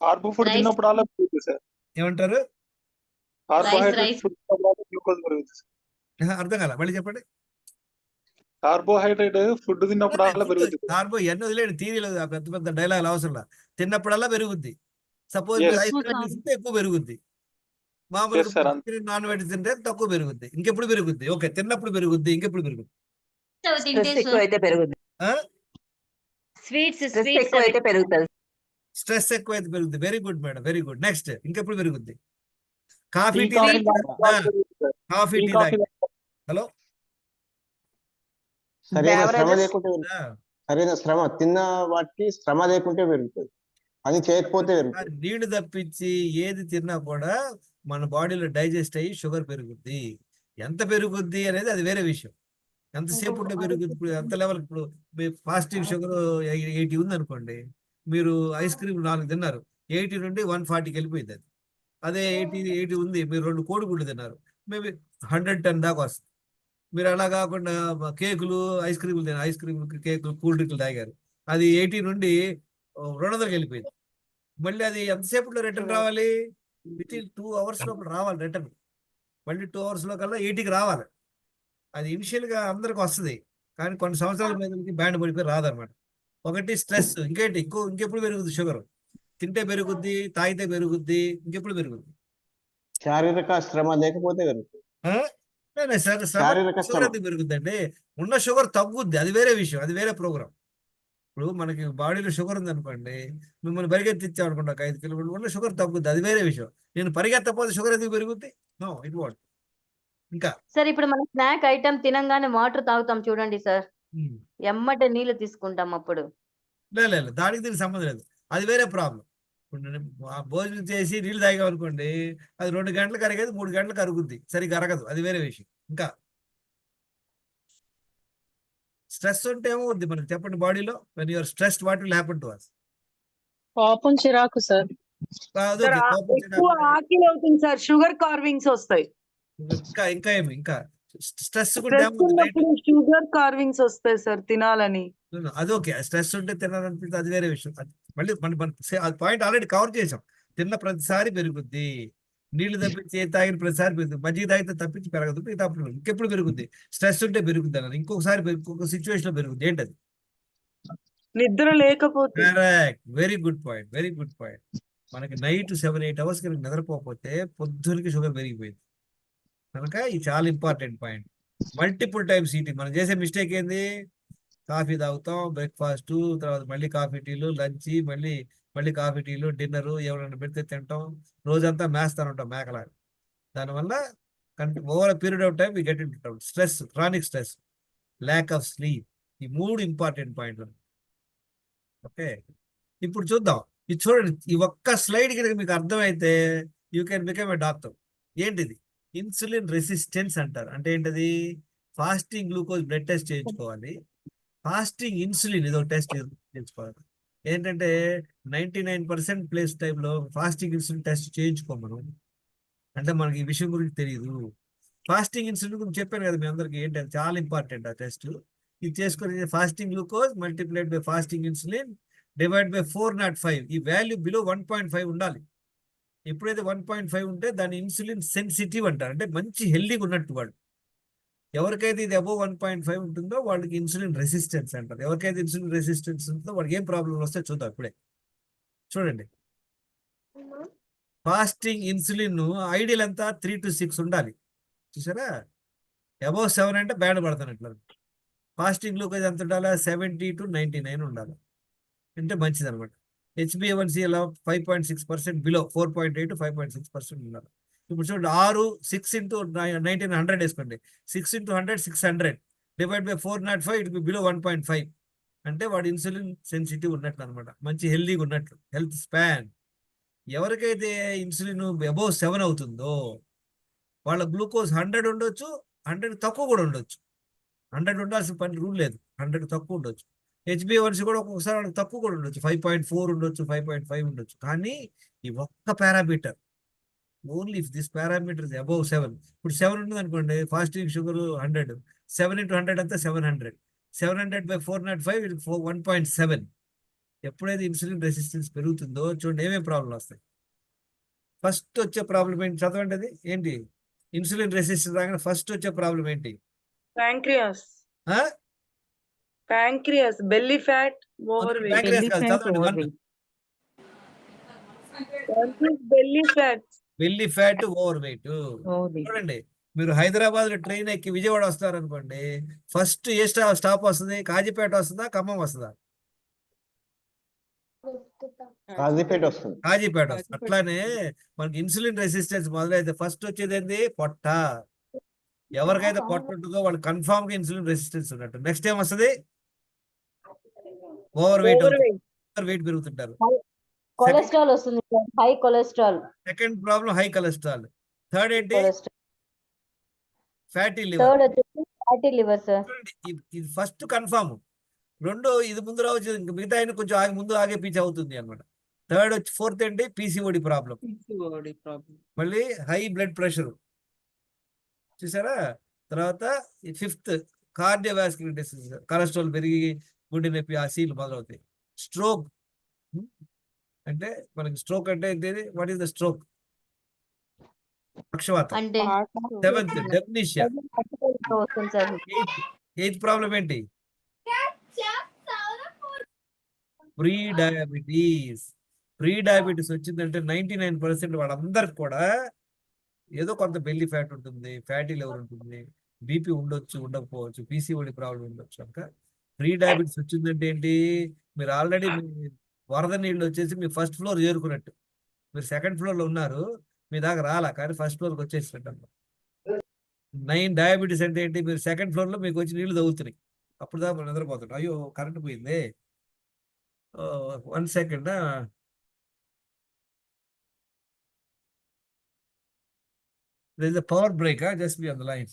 కార్బో ఫుడ్ తిన్నప్పుడల్లా పెరుగుతుంది సార్. ఏమంటారు? కార్బోహైడ్రేట్ ఫుడ్ గ్లూకోజ్ పెరుగుతుంది. అర్థం కాల, మళ్ళీ చెప్పండి. కార్బోహైడ్రేట్ ఫుడ్ తిన్నప్పుడల్లా పెరుగుతుంది. కార్బో ఎన్ని వదిలేండి, థీరీలో పెద్ద పెద్ద డైలాగ్ అవసరం. తిన్నప్పుడల్లా పెరుగుద్ది. సపోజ్ తింటే ఎక్కువ పెరుగుద్ది, మామూలుగా నాన్ వెజ్ తింటే తక్కువ పెరుగుద్ది. ఇంకెప్పుడు పెరుగుద్ది? ఓకే, తిన్నప్పుడు పెరుగుద్ది, ఇంకెప్పుడు పెరుగుద్ది? స్ట్రెస్ ఎక్కువైతే పెరుగుద్ది. Very good madam, very good. Next, ఇంకెప్పుడు పెరుగుద్ది? Coffee tea coffee tea hello, సరైన శ్రమ తిన్న వాటికి శ్రమ లేకుంటే పెరుగుతుంది, అది చేయకపోతే పెరుగుతుంది. నీళ్లు తప్పించి ఏది తిన్నా కూడా మన బాడీలో డైజెస్ట్ అయ్యి షుగర్ పెరుగుద్ది. ఎంత పెరుగుద్ది అనేది అది వేరే విషయం. ఎంతసేపు ఉంటే పెరుగుద్ది. ఇప్పుడు ఎంత లెవెల్, ఇప్పుడు పాజిటివ్ షుగర్ 80 ఉంది అనుకోండి, మీరు ఐస్ క్రీమ్ 4 తిన్నారు, 80 నుండి 140కి వెళ్ళిపోయింది. అది అదే 80 ఉంది, మీరు 2 కోడిగుడ్లు తిన్నారు, మేబీ 110 దాకా వస్తుంది. మీరు అలా కాకుండా కేకులు, ఐస్ క్రీమ్, కేకులు, కూల్ డ్రింక్లు తాగారు, అది 80 నుండి 200కి వెళ్ళిపోయింది. మళ్ళీ అది ఎంతసేపులో రిటర్న్ రావాలి? విత్ ఇన్ 2 hours లోపల రావాలి రిటర్న్. మళ్ళీ 2 hours లో కల్లా 80కి రావాలి. అది ఇనిషియల్ గా అందరికి వస్తుంది, కానీ కొన్ని సంవత్సరాల మీద బ్యాండ్ పడిపోయి రాదనమాట. ఒకటి స్ట్రెస్, ఇంకేంటి ఇంకెప్పుడు పెరుగుద్ది షుగర్? తింటే పెరుగుద్ది, తాగితే పెరుగుద్ది, ఇంకెప్పుడు పెరుగుద్ది? శారీరక శ్రమ లేకపోతే పెరుగుతుంది. పెరుగుద్ది అంటే ఉన్న షుగర్ తగ్గుద్ది, అది వేరే విషయం, అది వేరే ప్రోగ్రామ్. ఇప్పుడు మనకి బాడీలో షుగర్ ఉంది అనుకోండి, మిమ్మల్ని పరిగెత్తిచ్చాం అనుకోండి 5 కిలోమీటర్లు, ఉన్న షుగర్ తగ్గుద్ది, అది వేరే విషయం. నేను పరిగెత్తపోతే షుగర్ ఎందుకు పెరుగుద్ది? No, it what. ఇంకా సార్, ఇప్పుడు మనం స్నాక్ ఐటమ్ తినంగానే వాటర్ తాగుతాం చూడండి సార్, ఎమ్మటే నీళ్లు తీసుకుంటాం అప్పుడు. లేదు, దానికి దీనికి సంబంధం లేదు, అది వేరే ప్రాబ్లం. ఇప్పుడు నేను భోజనం చేసి నీళ్ళు తాగాం అనుకోండి, అది 2 గంటలకు అరిగేది 3 గంటలకు అరుగుద్ది, సరిగ్గా అరగదు, అది వేరే విషయం. ఇంకా స్ట్రెస్ ఉంటే ఏమవుద్ది మనకి చెప్పండి బాడీలో? When you're stressed, what will happen to us? కోపం, చిరాకు సార్. ఎక్కువ ఆకలి అవుతుంది సార్, షుగర్ కార్వింగ్స్ వస్తాయి. ఇంకా ఏమి, ఇంకా స్ట్రెస్ షుగర్ కార్వింగ్స్ వస్తాయి సార్ తినాలని. అది ఓకే, స్ట్రెస్ ఉంటే తినాలనిపిస్తే అది వేరే విషయం. మళ్ళీ పాయింట్ ఆల్రెడీ కవర్ చేసాం. తిన్న ప్రతిసారి పెరుగుద్ది, నీళ్లు తప్పించి తాగిన ప్రతిసారి పెరుగుతుంది, మజ్జిగ తాగితే తప్పించి పెరగదు, ఇంకెప్పుడు పెరుగుద్ది? స్ట్రెస్ ఉంటే పెరుగుద్ది అన్నారు, ఇంకొక సిచ్యువేషన్ లో పెరుగుద్ది. ఏంటది? నిద్ర లేకపోతే. Very good point, very good point. మనకి నైట్ 7-8 hours కనుక నిద్రపోకపోతే పొద్దునకి షుగర్ పెరిగిపోయింది కనుక ఇది చాలా important point. Multiple times eating. మనం చేసే మిస్టేక్ ఏంది? కాఫీ తాగుతాం, బ్రేక్ఫాస్ట్, తర్వాత మళ్ళీ కాఫీ టీలు, లంచ్, మళ్ళీ కాఫీ టీలు, డిన్నర్, ఎవరైనా పెడితే తింటాం, రోజంతా మేస్తాను ఉంటాం మేకలా. దానివల్ల over period of time we get into stress, chronic stress, lack of sleep. ఈ 3 ఇంపార్టెంట్ పాయింట్లు. ఓకే, ఇప్పుడు చూద్దాం. ఇది చూడండి, ఈ ఒక్క స్లైడ్ కనుక మీకు అర్థమైతే you can become a doctor. ఏంటిది? ఇన్సులిన్ రెసిస్టెన్స్ అంటారు. అంటే ఏంటది? ఫాస్టింగ్ గ్లూకోజ్ బ్లడ్ టెస్ట్ చేయించుకోవాలి, ఫాస్టింగ్ ఇన్సులిన్ ఇది ఒక టెస్ట్ చేసుకోవాలి. ఏంటంటే 99% ప్లేస్ టైంలో ఫాస్టింగ్ ఇన్సులిన్ టెస్ట్ చేయించుకోం మనం. అంటే మనకి ఈ విషయం గురించి తెలియదు. ఫాస్టింగ్ ఇన్సులిన్ గురించి చెప్పాను కదా మీ అందరికి, ఏంటంటే చాలా ఇంపార్టెంట్ ఆ టెస్ట్. ఇది చేసుకుని fasting glucose multiplied by fasting insulin divide by 405. ఈ వాల్యూ బిలో 1.5 ఉండాలి. ఎప్పుడైతే 1.5 ఉంటే దాన్ని ఇన్సులిన్ సెన్సిటివ్ అంటారు, అంటే మంచి హెల్దీగా ఉన్నట్టు వాడు. ఎవరికైతే ఇది అబోవ్ 1.5 ఉంటుందో వాళ్ళకి ఇన్సులిన్ రెసిస్టెన్స్ అంటారు. ఎవరికైతే ఇన్సులిన్ రెసిస్టెన్స్ ఉంటుందో వాడికి ఏం ప్రాబ్లం వస్తే చూద్దాం ఇప్పుడే. చూడండి, ఫాస్టింగ్ ఇన్సులిన్ ఐడియల్ అంతా 3 to 6 ఉండాలి. చూసారా, అబోవ్ 7 అంటే బ్యాడ్ పడుతున్నట్లు. ఫాస్టింగ్ గ్లూకోజ్ ఎంత ఉండాలి? 70 to 99 ఉండాలి, అంటే మంచిది అనమాట. HbA1c ఎలా 5.6%, బిలో 4.8 to 5.6% ఉండాలి. ఇప్పుడు చూడండి, 6 into 19 100 వేసుకోండి. 6 into 100 600 divide by 405, it be below 1.5. అంటే వాడు ఇన్సులిన్ సెన్సిటివ్ ఉన్నట్లు అనమాట, మంచి హెల్దీగా ఉన్నట్లు, హెల్త్ స్పాన్. ఎవరికైతే ఇన్సులిన్ అబోవ్ 7 అవుతుందో వాళ్ళ గ్లూకోజ్ 100 ఉండొచ్చు, 100 తక్కువ కూడా ఉండొచ్చు. 100 ఉండాల్సిన పని రూల్ లేదు, 100 తక్కువ ఉండొచ్చు. HbA1c కూడా ఒక్కొక్కసారి వాళ్ళకి తక్కువ కూడా ఉండొచ్చు, 5.4 ఉండొచ్చు, 5.5 ఉండొచ్చు. కానీ ఈ ఒక్క parameter, only if this parameter is above 7. ఇప్పుడు 7 ఉంటుంది అనుకోండి, ఫాస్టింగ్ షుగర్ 100, 7 into 100 అంతా 700. 700 by 405 ఇది 1.7. ఎప్పుడైతే ఇన్సులిన్ రెసిస్టెన్స్ పెరుగుతుందో చూడండి ఏమేమి ప్రాబ్లం వస్తాయి. ఫస్ట్ వచ్చే ప్రాబ్లం ఏంటి? చదవండి, అది ఏంటి? ఇన్సులిన్ రెసిస్టెన్స్ రాగానే ఫస్ట్ వచ్చే ప్రాబ్లం ఏంటి? Pancreas, pancreas, belly fat, over weight. Pancreas కాదు, చదవండి. Belly fat, belly fat, over weight. చూడండి, మీరు హైదరాబాద్ లో ట్రైన్ ఎక్కి విజయవాడ వస్తారనుకోండి, ఫస్ట్ ఏ స్టాప్ వస్తుంది? కాజీపేట వస్తుందా, ఖమ్మం వస్తుందా? కాజీపేట వస్తుంది. కాజీపేట వస్తుంది. అట్లానే మనకి ఇన్సులిన్ రెసిస్టెన్స్ మొదలైతే ఫస్ట్ వచ్చేది ఏంది? పొట్ట. ఎవరికైతే పొట్ట ఉంటుందో వాళ్ళు కన్ఫామ్ గా ఇన్సులిన్ రెసిస్టెన్స్ ఉన్నట్టు. నెక్స్ట్ ఏం వస్తుంది? Overweight. ఓవర్ వెయిట్ పెరుగుతుంటారు. కొలెస్ట్రాల్ వస్తుంది, high cholesterol. Second problem high cholesterol. Third ఏంటి? Fatty liver. థర్డ్ వచ్చేసి ఫ్యాటీ లివర్ సార్. ఇది ఫస్ట్ కన్ఫామ్. రెండో ఇది ముందు రావచ్చు, ఇంకా మిగతా అయినా కొంచెం ముందు ఆగే పీచ్ అవుతుంది అనమాట. థర్డ్ వచ్చి ఫోర్త్ ఏంటి? PCOD problem. మళ్ళీ హై బ్లడ్ ప్రెషర్. చూసారా? తర్వాత ఫిఫ్త్ కార్డియోవాస్కులర్ డిసీజ్, కొలెస్ట్రాల్ పెరిగి గుండె నొప్పి, ఆ సీలు మొదలవుతాయి. స్ట్రోక్, అంటే మనకి స్ట్రోక్ అంటే ఏంటి? What is the stroke? పక్షవాతం. అంటే సెవెంత్ డెఫ్నిషియా. ఎయిత్ ప్రాబ్లం ఏంటి? Pre diabetes. ప్రీ డయాబెటీస్ వచ్చిందంటే 99% వాళ్ళందరికి కూడా ఏదో కొంత బెల్లీ ఫ్యాట్ ఉంటుంది, ఫ్యాటీ లివర్ ఉంటుంది, బీపీ ఉండొచ్చు, ఉండకపోవచ్చు, PCOD ప్రాబ్లం ఉండొచ్చు. కనుక ప్రీ డయాబెటీస్ వచ్చిందంటే ఏంటి? మీరు ఆల్రెడీ వరద నీళ్ళు వచ్చేసి మీ ఫస్ట్ ఫ్లోర్ చేరుకున్నట్టు. మీరు సెకండ్ ఫ్లోర్ లో ఉన్నారు, మీ దాకా రాలా, కానీ ఫస్ట్ ఫ్లోర్కి వచ్చేసినట్టు. 9 డయాబెటీస్ అంటే ఏంటి? మీరు సెకండ్ ఫ్లోర్ లో మీకు వచ్చి నీళ్లు తగ్గుతున్నాయి, అప్పుడు దాకా మనం నిద్రపోతున్నాం. అయ్యో కరెంట్ పోయింది, 1 second. There is a power break, just be on the line.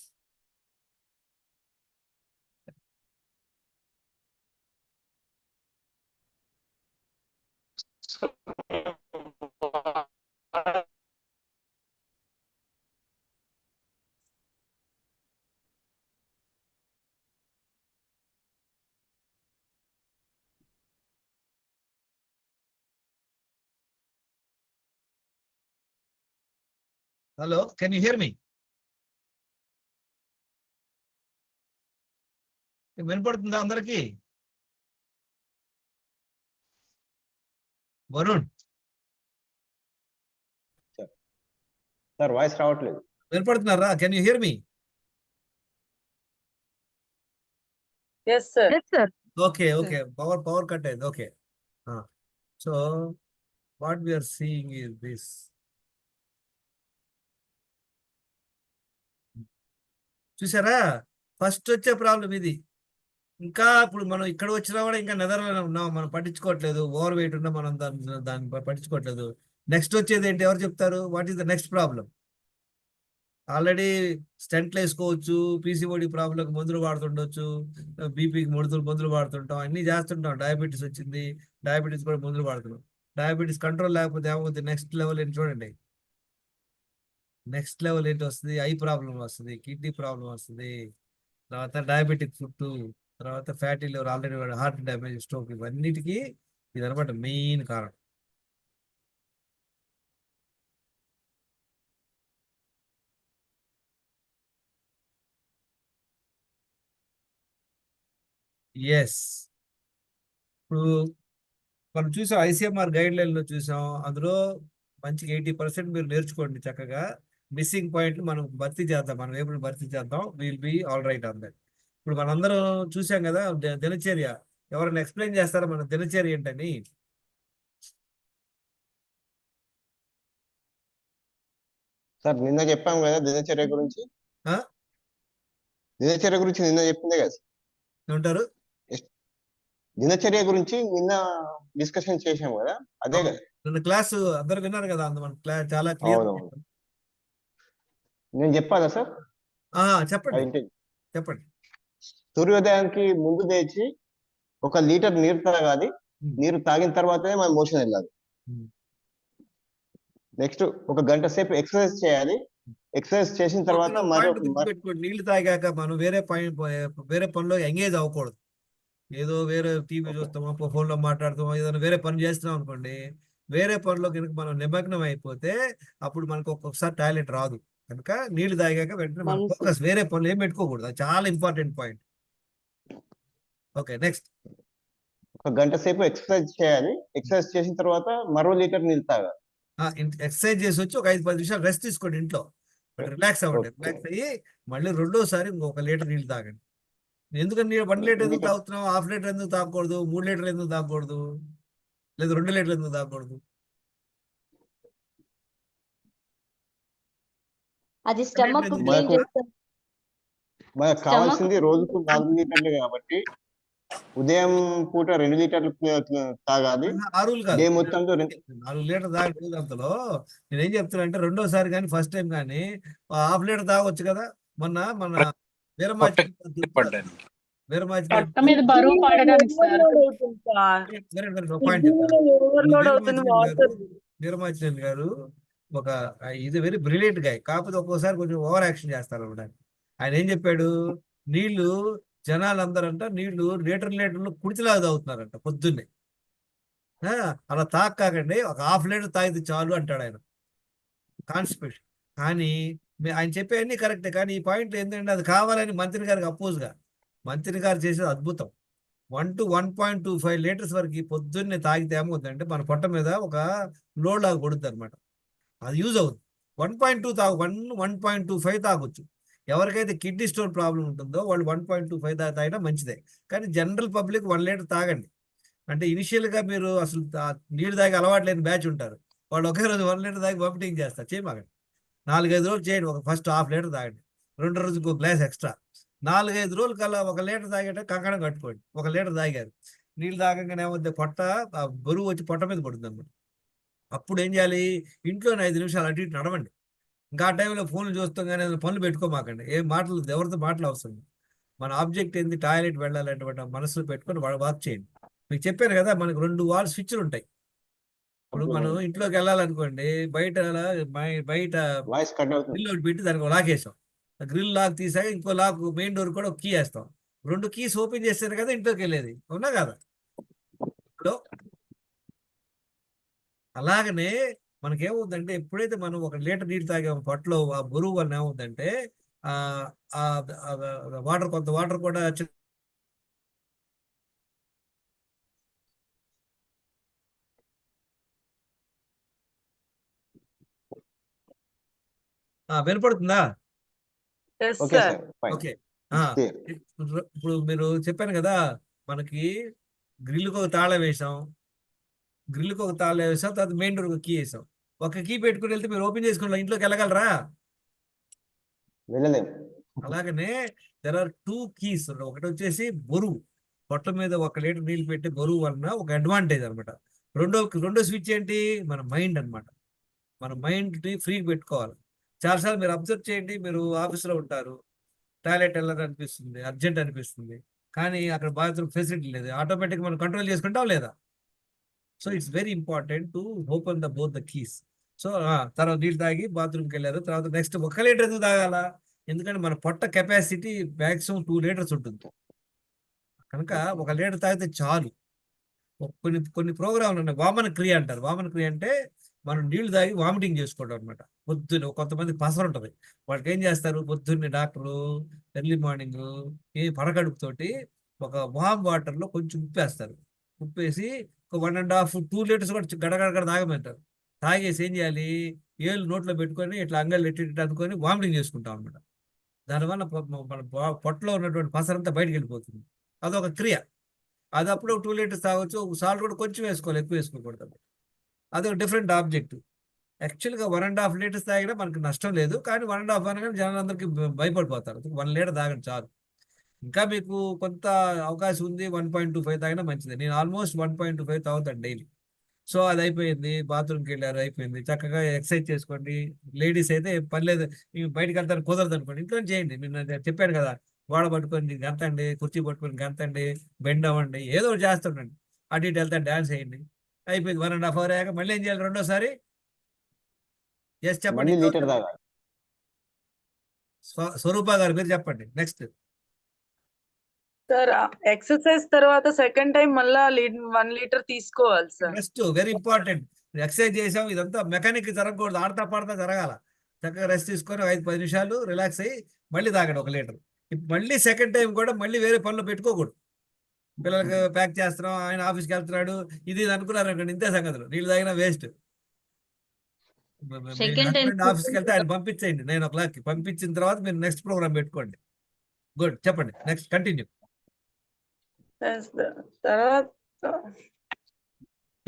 Hello, can you hear me? వినపడుతుందా అందరికి? వరుణ్ సార్ వాయిస్ రావట్లేదు. వినపడుతున్నారా? Can you hear me? yes sir. Okay, okay. Power cut అయింది. Okay. So what we are seeing is this. చూసారా? First వచ్చే problem ఇది. ఇంకా ఇప్పుడు మనం ఇక్కడ వచ్చినా కూడా ఇంకా నెదర్లాండ్ ఉన్నాం, మనం పట్టించుకోవట్లేదు. ఓవర్ వెయిట్ ఉన్నా మనం దాన్ని పట్టించుకోవట్లేదు. నెక్స్ట్ వచ్చేది ఏంటి? ఎవరు చెప్తారు? What is the next problem? Already స్టెంట్లు వేసుకోవచ్చు, పీసీఓడి ప్రాబ్లం మందులు వాడుతుండొచ్చు, బీపీకి మందులు వాడుతుంటాం, అన్ని చేస్తుంటాం. డయాబెటీస్ వచ్చింది, డయాబెటీస్ కూడా మందులు వాడుతున్నాం. డయాబెటీస్ కంట్రోల్ లేకపోతే ఏమవుతుంది? నెక్స్ట్ లెవెల్ ఏంటి చూడండి. నెక్స్ట్ లెవెల్ ఏంటి వస్తుంది? ఐ ప్రాబ్లం వస్తుంది, కిడ్నీ ప్రాబ్లం వస్తుంది, తర్వాత డయాబెటిక్ ఫుడ్, తర్వాత fatty liver, already heart damage, stroke, ఇవన్నిటికీ ఇదనమాట మెయిన్ కారణం. ఎస్, ఇప్పుడు మనం చూసాం ఐసీఎంఆర్ గైడ్ లైన్ లో చూసాం. అందులో మంచిగా 80% మీరు నేర్చుకోండి చక్కగా. మిస్సింగ్ పాయింట్లు మనం భర్తీ చేద్దాం, మనం ఏమైనా భర్తీ చేద్దాం. Will be all right on that. ఇప్పుడు మనందరం చూసాం కదా దినచర్య. ఎవరైనా ఎక్స్ప్లెయిన్ చేస్తారా మన దినచర్య ఏంటని? సార్ నిన్న చెప్పాం కదా దినచర్య గురించి. ఆ? దినచర్య గురించి నిన్న చెప్పిందే కదా సార్. ఏమంటారు? దినచర్య గురించి నిన్న డిస్కషన్ చేసాం కదా, అదే కదా. నిన్న క్లాస్ అందరు విన్నారు కదా, మన క్లాస్ చాలా క్లియర్. అవునవును. నేను చెప్పాలా సార్? చెప్పండి చెప్పండి. సూర్యోదయానికి ముందు లేచి 1 లీటర్ నీరు తాగాలి. నీరు తాగిన తర్వాతనే మనం మోషన్ వెళ్ళాలి. నెక్స్ట్ 1 గంట సేపు ఎక్సర్సైజ్ చేయాలి. ఎక్సర్సైజ్ చేసిన తర్వాత పెట్టుకోండి, నీళ్లు తాగాక మనం వేరే పనిలో ఎంగేజ్ అవ్వకూడదు. ఏదో వేరే టీవీ చూస్తామో, ఫోన్లో మాట్లాడుతామో, ఏదైనా వేరే పని చేస్తున్నాం అనుకోండి, వేరే పనిలో కనుక మనం నిమగ్నం అయిపోతే అప్పుడు మనకు ఒక్కొక్కసారి టాయిలెట్ రాదు. కనుక నీళ్లు తాగాక వెంటనే మనం ఫోకస్ వేరే పనులు ఏం పెట్టుకోకూడదు. అది చాలా ఇంపార్టెంట్ పాయింట్. ఓకే, నెక్స్ట్ 1 గంట సేపు ఎక్సర్సైజ్ చేయాలి. ఎక్సర్సైజ్ చేసిన తర్వాత మరో లీటర్ నీళ్ళు తాగాలి. ఎక్సర్సైజ్ చేసి వచ్చి ఒక 5-10 నిమిషాలు రెస్ట్ తీసుకోండి ఇంట్లో. రిలాక్స్ అవ్వండి. రిలాక్స్ అయ్యి మళ్ళీ రెండోసారి ఇంకొక లీటర్ నీళ్ళు తాగండి. ఎందుకని 1 లీటర్ ఎందుకు తాగుతున్నావు? 1/2 లీటర్ ఎందుకు తాగకూడదు? 3 లీటర్లు ఎందుకు తాగకూడదు? లేదా 2 లీటర్లు ఎందుకు తాగకూడదు? అది స్టమక్ మనకు కావాల్సింది రోజుకు 4 లీటర్లు కాబట్టి ఉదయం పూట 2 లీటర్లు తాగాలి. 4 లీటర్ తాగే అంతలో నేనేం చెప్తున్నా అంటే, రెండోసారి కానీ ఫస్ట్ టైం కానీ 1/2 లీటర్ తాగొచ్చు కదా. మన పొట్ట మీద బరువు పడడానికి సార్. వీరమాచినేని గారు ఇది వెరీ బ్రిలియంట్ గాయ్. కాకపోతే ఒక్కోసారి కొంచెం ఓవర్ యాక్షన్ చేస్తారు అన్నమాట. ఆయన ఏం చెప్పాడు? నీళ్లు జనాలందరంట నీళ్లు లీటర్లు కుడితిలాగా తాగుతున్నారంట పొద్దున్నే. అలా తాగకండి, 1/2 లీటర్ తాగితే చాలు అంటాడు ఆయన. కాన్స్టిపేషన్. కానీ ఆయన చెప్పేవన్నీ కరెక్టే, కానీ ఈ పాయింట్ ఏంటంటే అది కావాలని మంత్రి గారికి అపోజ్గా మంత్రి గారు చేసేది అద్భుతం. 1 to 1.25 లీటర్స్ వరకు పొద్దున్నే తాగితే ఏమవుతుందంటే మన పొట్ట మీద ఒక లోడ్ లాగా కొడుతుంది అనమాట. అది యూజ్ అవుతుంది. 1.25 తాగొచ్చు. ఎవరికైతే కిడ్నీ స్టోన్ ప్రాబ్లం ఉంటుందో వాళ్ళు 1.25 తాగినా మంచిదే. కానీ జనరల్ పబ్లిక్ 1 లీటర్ తాగండి. అంటే ఇనిషియల్గా మీరు అసలు నీళ్ళు తాగి అలవాటు లేని బ్యాచ్ ఉంటారు. వాళ్ళు ఒకే రోజు 1 లీటర్ తాగి వామిటింగ్ చేస్తారు. చేయమాగండి. 4-5 రోజులు చేయండి. ఫస్ట్ 1/2 లీటర్ తాగండి, రెండో రోజుకి 1 గ్లాస్ ఎక్స్ట్రా. 4-5 రోజుల కల్లా 1 లీటర్ తాగేట కంకణం కట్టుకోండి. 1 లీటర్ తాగారు. నీళ్ళు తాగంగానే ఏమవుతుంది? పొట్ట బరువు వచ్చి పొట్ట మీద పడుతుంది అనమాట. అప్పుడు ఏం చేయాలి? ఇంట్లోనే 5 నిమిషాలు అటు ఇటు నడవండి. ఇంకా ఆ టైంలో ఫోన్లు చూస్తాం కానీ పనులు పెట్టుకోమాకండి. ఎవరితో మాటలు అవసరం. మన ఆబ్జెక్ట్ ఏంది? టాయిలెట్ వెళ్ళాలంటే మనసులో పెట్టుకొని వాక్ చేయండి. మీకు చెప్పాను కదా, మనకు 2 వాల్ స్విచ్లు ఉంటాయి. ఇప్పుడు మనం ఇంట్లోకి వెళ్ళాలనుకోండి, బయట గ్రిల్ ఒకటి పెట్టి దానికి లాకేసాం. గ్రిల్ లాక్ తీసాక ఇంకో లాక్, మెయిన్ డోర్ కూడా ఒక కీ వేస్తాం. 2 కీస్ ఓపెన్ చేస్తారు కదా ఇంట్లోకి వెళ్ళేది, అవునా కదా? ఇప్పుడు అలాగనే మనకేమవుతుందంటే, ఎప్పుడైతే మనం 1 లీటర్ నీళ్ళు తాగాము పొట్టలో, ఆ బరువు వల్ల ఏమవుతుందంటే కొంత వాటర్ కూడా వినపడుతుందా? ఓకే. ఇప్పుడు మీరు చెప్పాను కదా, మనకి గ్రిల్కి ఒక తాళం వేసాం, తర్వాత మెయిన్ డోర్ ఒక కీ వేసాం. ఒక కీ పెట్టుకుని వెళ్తే మీరు ఓపెన్ చేసుకుని ఇంట్లోకి వెళ్ళగలరా? అలాగనే దెర్ ఆర్ 2 కీస్. ఒకటి వచ్చేసి బరువు, పొట్ల మీద 1 లీటర్ నీళ్ళు పెట్టి బరువు వలన ఒక అడ్వాంటేజ్ అనమాట. రెండో స్విచ్ ఏంటి? మన మైండ్ అనమాట. మన మైండ్ని ఫ్రీ పెట్టుకోవాలి. చాలాసార్లు మీరు అబ్జర్వ్ చేయండి, మీరు ఆఫీస్లో ఉంటారు, టాయిలెట్ వెళ్ళాలనిపిస్తుంది, అర్జెంట్ అనిపిస్తుంది, కానీ అక్కడ బాత్రూమ్ ఫెసిలిటీ లేదు, ఆటోమేటిక్ మనం కంట్రోల్ చేసుకుంటాం లేదా? So it's very important to open the both the keys. So తర్వాత నీళ్ళు తాగి బాత్రూమ్కి వెళ్ళారు, తర్వాత నెక్స్ట్ 1 లీటర్ ఎందుకు తాగాల? ఎందుకంటే మన పొట్ట కెపాసిటీ మ్యాక్సిమం 2 లీటర్స్ ఉంటుంది కనుక 1 లీటర్ తాగితే చాలు. కొన్ని ప్రోగ్రాంలు ఉన్నాయి, వామన క్రియ అంటారు. వామన క్రియ అంటే మనం నీళ్లు తాగి వామిటింగ్ చేసుకోవడం అనమాట. పొద్దున్న కొంతమంది పసరు ఉంటుంది, వాళ్ళకి ఏం చేస్తారు, పొద్దున్నే డాక్టరు ఎర్లీ మార్నింగ్ పరకడుపుతోటి ఒక వామ్ వాటర్లో కొంచెం ఉప్పేస్తారు. ఉప్పేసి ఒక 1.5-2 లీటర్స్ కూడా గడగడ తాగమంటారు. తాగేసి ఏం చేయాలి, ఏళ్ళు నోట్లో పెట్టుకొని ఇట్లా అంగళ్ళు ఎట్టి అనుకొని వామిటింగ్ చేసుకుంటాం అనమాట. దానివల్ల మన పొట్టలో ఉన్నటువంటి పసరంతా బయటకు వెళ్ళిపోతుంది. అదొక క్రియ. అది అప్పుడు 2 లీటర్స్ తాగొచ్చు, ఒక సాల్ట్ కూడా కొంచెం వేసుకోవాలి, ఎక్కువ వేసుకోకూడదు. అదొక డిఫరెంట్ ఆబ్జెక్ట్. యాక్చువల్గా 1.5 లీటర్స్ తాగినా మనకి నష్టం లేదు, కానీ 1.5 అనగానే జనాలందరికీ భయపడిపోతారు. 1 లీటర్ తాగండి చాలు. ఇంకా మీకు కొంత అవకాశం ఉంది 1.25 తాగినా మంచిది. నేను ఆల్మోస్ట్ 1.25 తాగుతాను డైలీ. సో అది అయిపోయింది, బాత్రూమ్కి వెళ్ళారు, అయిపోయింది, చక్కగా ఎక్సర్సైజ్ చేసుకోండి. లేడీస్ అయితే పని లేదు, బయటకు వెళ్తాను కుదరదు అనుకోండి, ఇంట్లో చేయండి. నేను చెప్పాను కదా, గోడ పట్టుకొని గంతండి, కుర్చీ పట్టుకొని గంతండి, బెండ్ అవ్వండి, ఏదో ఒకటి చేస్తుండండి. అటు ఇటు వెళ్తాను, డ్యాన్స్ వేయండి, అయిపోయింది. 1.5 అవర్ అయ్యాక మళ్ళీ ఏం చేయాలి రెండోసారి? ఎస్ చెప్పండి. లీటర్ తాగాలి. స్వరూప గారు మీరు చెప్పండి నెక్స్ట్. సార్ ఎక్సర్సైజ్ తర్వాత సెకండ్ టైం మళ్ళా 1 లీటర్ తీసుకోవాలి sir. Next very important. Exercise చేసాం, ఇదంతా మెకానిక్ జరగకూడదు, ఆడతా పాడతా జరగాల. చక్కగా రెస్ట్ తీసుకొని 5-10 నిమిషాలు రిలాక్స్ అయ్యి మళ్ళీ తాగండి 1 లీటర్. మళ్ళీ సెకండ్ టైం కూడా మళ్ళీ వేరే పనులు పెట్టుకోకూడదు. పిల్లలకి ప్యాక్ చేస్తున్నాం, ఆయన ఆఫీస్కి వెళ్తున్నాడు, ఇది అనుకున్నారు అనుకోండి, ఇంతే సంగతులు. నీళ్ళు తాగినా వేస్ట్. ఆఫీస్కి వెళ్తే ఆయన పంపించేయండి 9 o'clock. పంపించిన తర్వాత మీరు నెక్స్ట్ ప్రోగ్రామ్ పెట్టుకోండి. గుడ్, చెప్పండి నెక్స్ట్, కంటిన్యూ. తర్వాత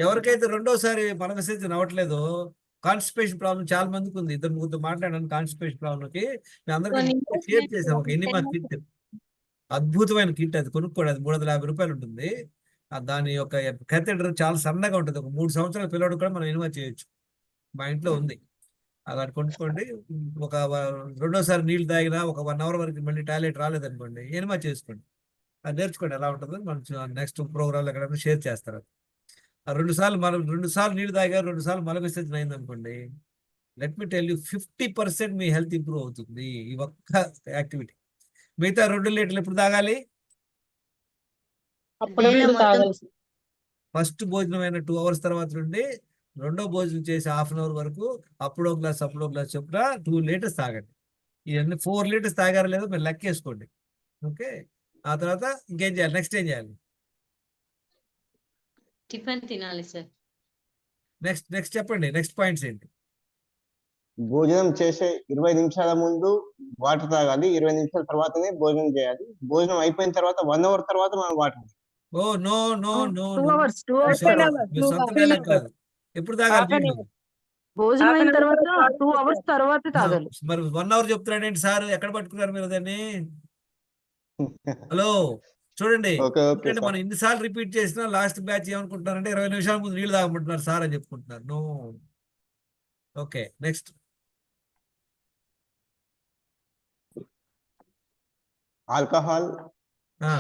ఎవరికైతే రెండోసారి మన మెసేజ్ అవ్వట్లేదో, కాన్స్టిపేషన్ ప్రాబ్లం చాలా మందికి ఉంది. 2-3 మాట్లాడాను కాన్స్టిపేషన్ ప్రాబ్లంకి. మేము అందరికీ షేర్ చేసాం ఒక ఎనిమా కిట్, అద్భుతమైన కిట్. అది కొనుక్కోండి, అది 350 రూపాయలు ఉంటుంది. దాని యొక్క కెథెడ్రల్ చాలా సన్నగా ఉంటుంది. ఒక 3 సంవత్సరాల పిల్లడు కూడా మనం ఎనిమా చేయొచ్చు. మా ఇంట్లో ఉంది, అది కొనుక్కోండి. ఒక రెండోసారి నీళ్ళు తాగినా ఒక 1 hour వరకు మళ్ళీ టాయిలెట్ రాలేదనుకోండి, ఎనిమా చేసుకోండి. అది నేర్చుకోండి ఎలా ఉంటుందో. మనం నెక్స్ట్ ప్రోగ్రాంలో ఎక్కడైనా షేర్ చేస్తారు. ఆ 2 సార్లు మనం 2 సార్లు నీళ్ళు తాగారు, 2 సార్లు మల విసర్జన అయింది అనుకోండి, let me tell you 50% me health improve అవుతుంది ఈ ఒక్క యాక్టివిటీ. మిగతా 2 లీటర్లు ఎప్పుడు తాగాలి? ఫస్ట్ భోజనం అయిన 2 hours తర్వాత నుండి రెండో భోజనం చేసి 1/2 hour వరకు అప్పుడో గ్లాస్ చొప్పున 2 లీటర్స్ తాగండి. ఇవన్నీ 4 లీటర్స్ తాగారా లేదో మీరు లెక్కేసుకోండి. ఓకే, ఆ తర్వాత ఇంకేం చేయాలి, నెక్స్ట్ ఏం చేయాలి? టిఫిన్ తినాలి సార్. నెక్స్ట్ చెప్పండి, నెక్స్ట్ పాయింట్స్ ఏంటి? భోజనం చేసే 20 నిమిషాల ముందు వాటర్ తాగాలి, 20 నిమిషాల తర్వాతనే భోజనం చేయాలి. భోజనం అయిపోయిన తర్వాత 1 hour తర్వాత మనం water. Oh no no no, 2 hours కాదు. ఎప్పుడు తాగాలి? భోజనం అయిన తర్వాత 2 hours తర్వాత తాగాలి. మరి 1 hour చెప్తున్నాడేంటి సార్? ఎక్కడ పట్టుకున్నారు మీరు దాన్ని? హలో చూడండి, ఎందుకంటే మనం ఇన్నిసార్లు రిపీట్ చేసినా లాస్ట్ బ్యాచ్ ఏమనుకుంటున్నారంటే 20 నిమిషాల ముందు నీళ్ళు తాగమంటున్నారు సార్ అని చెప్పుకుంటున్నారు. No. Okay, next. Alcohol,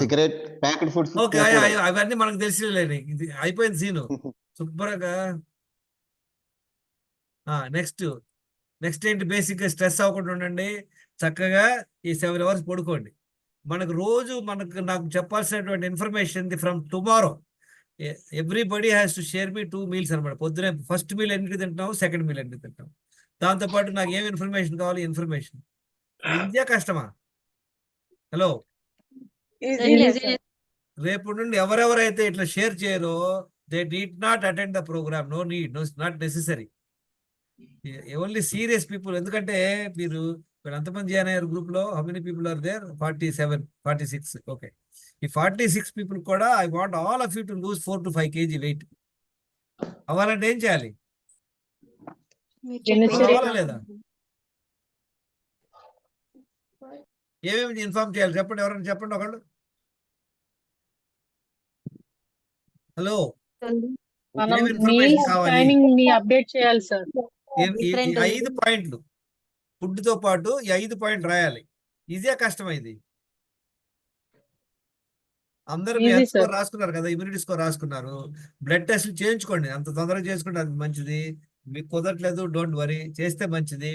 cigarette, packet foods. Okay, అవన్నీ మనకు తెలిసిలేని, ఇది అయిపోయింది సీను శుభ్రంగా. నెక్స్ట్ ఏంటి? బేసిక్ గా స్ట్రెస్ అవ్వకుండా ఉండండి, చక్కగా ఈ 7 hours పడుకోండి. నాకు చెప్పాల్సినటువంటి information from tomorrow everybody has to share me 2 meals అనమాట. పొద్దునే ఫస్ట్ మీల్ ఎన్నింటికి తింటున్నావు, సెకండ్ మీల్ ఎన్నింటికి తింటావు, దాంతోపాటు నాకు ఏం ఇన్ఫర్మేషన్ కావాలి, ఇన్ఫర్మేషన్. ఇదే కష్టమా? హలో, రేపు నుండి ఎవరెవరైతే ఇట్లా షేర్ చేయరో they need not attend the program. No need, not necessary. Only serious people. ఎందుకంటే మీరు ఎంతమంది జాయిన్ అయ్యారు గ్రూప్ లో? How many people are there? 46. Okay, ఈ 46 పీపుల్ కూడా I want all of you to lose 4 to 5 kg weight. అవ్వాలంటే ఏం చేయాలి? అవ్వాలా లేదా? ఏమేమి ఇన్ఫార్మ్ చేయాలి చెప్పండి, ఎవరైనా చెప్పండి ఒకళ్ళు. హలో, అప్డేట్ చేయాలి సార్. 5 పాయింట్లు. ఫుడ్ తో పాటు ఈ 5 పాయింట్ రాయాలి. ఇదే కష్టం ఇది. అందరూ మీ Easy, హెల్త్ sir. స్కోర్ రాసుకున్నారు కదా, ఇమ్యూనిటీ స్కోర్ రాసుకున్నారు. బ్లడ్ టెస్ట్ చేయించుకోండి, అంత తొందరగా చేసుకుంటే అది మంచిది. మీకు కుదరట్లేదు, డోంట్ వరీ, చేస్తే మంచిది.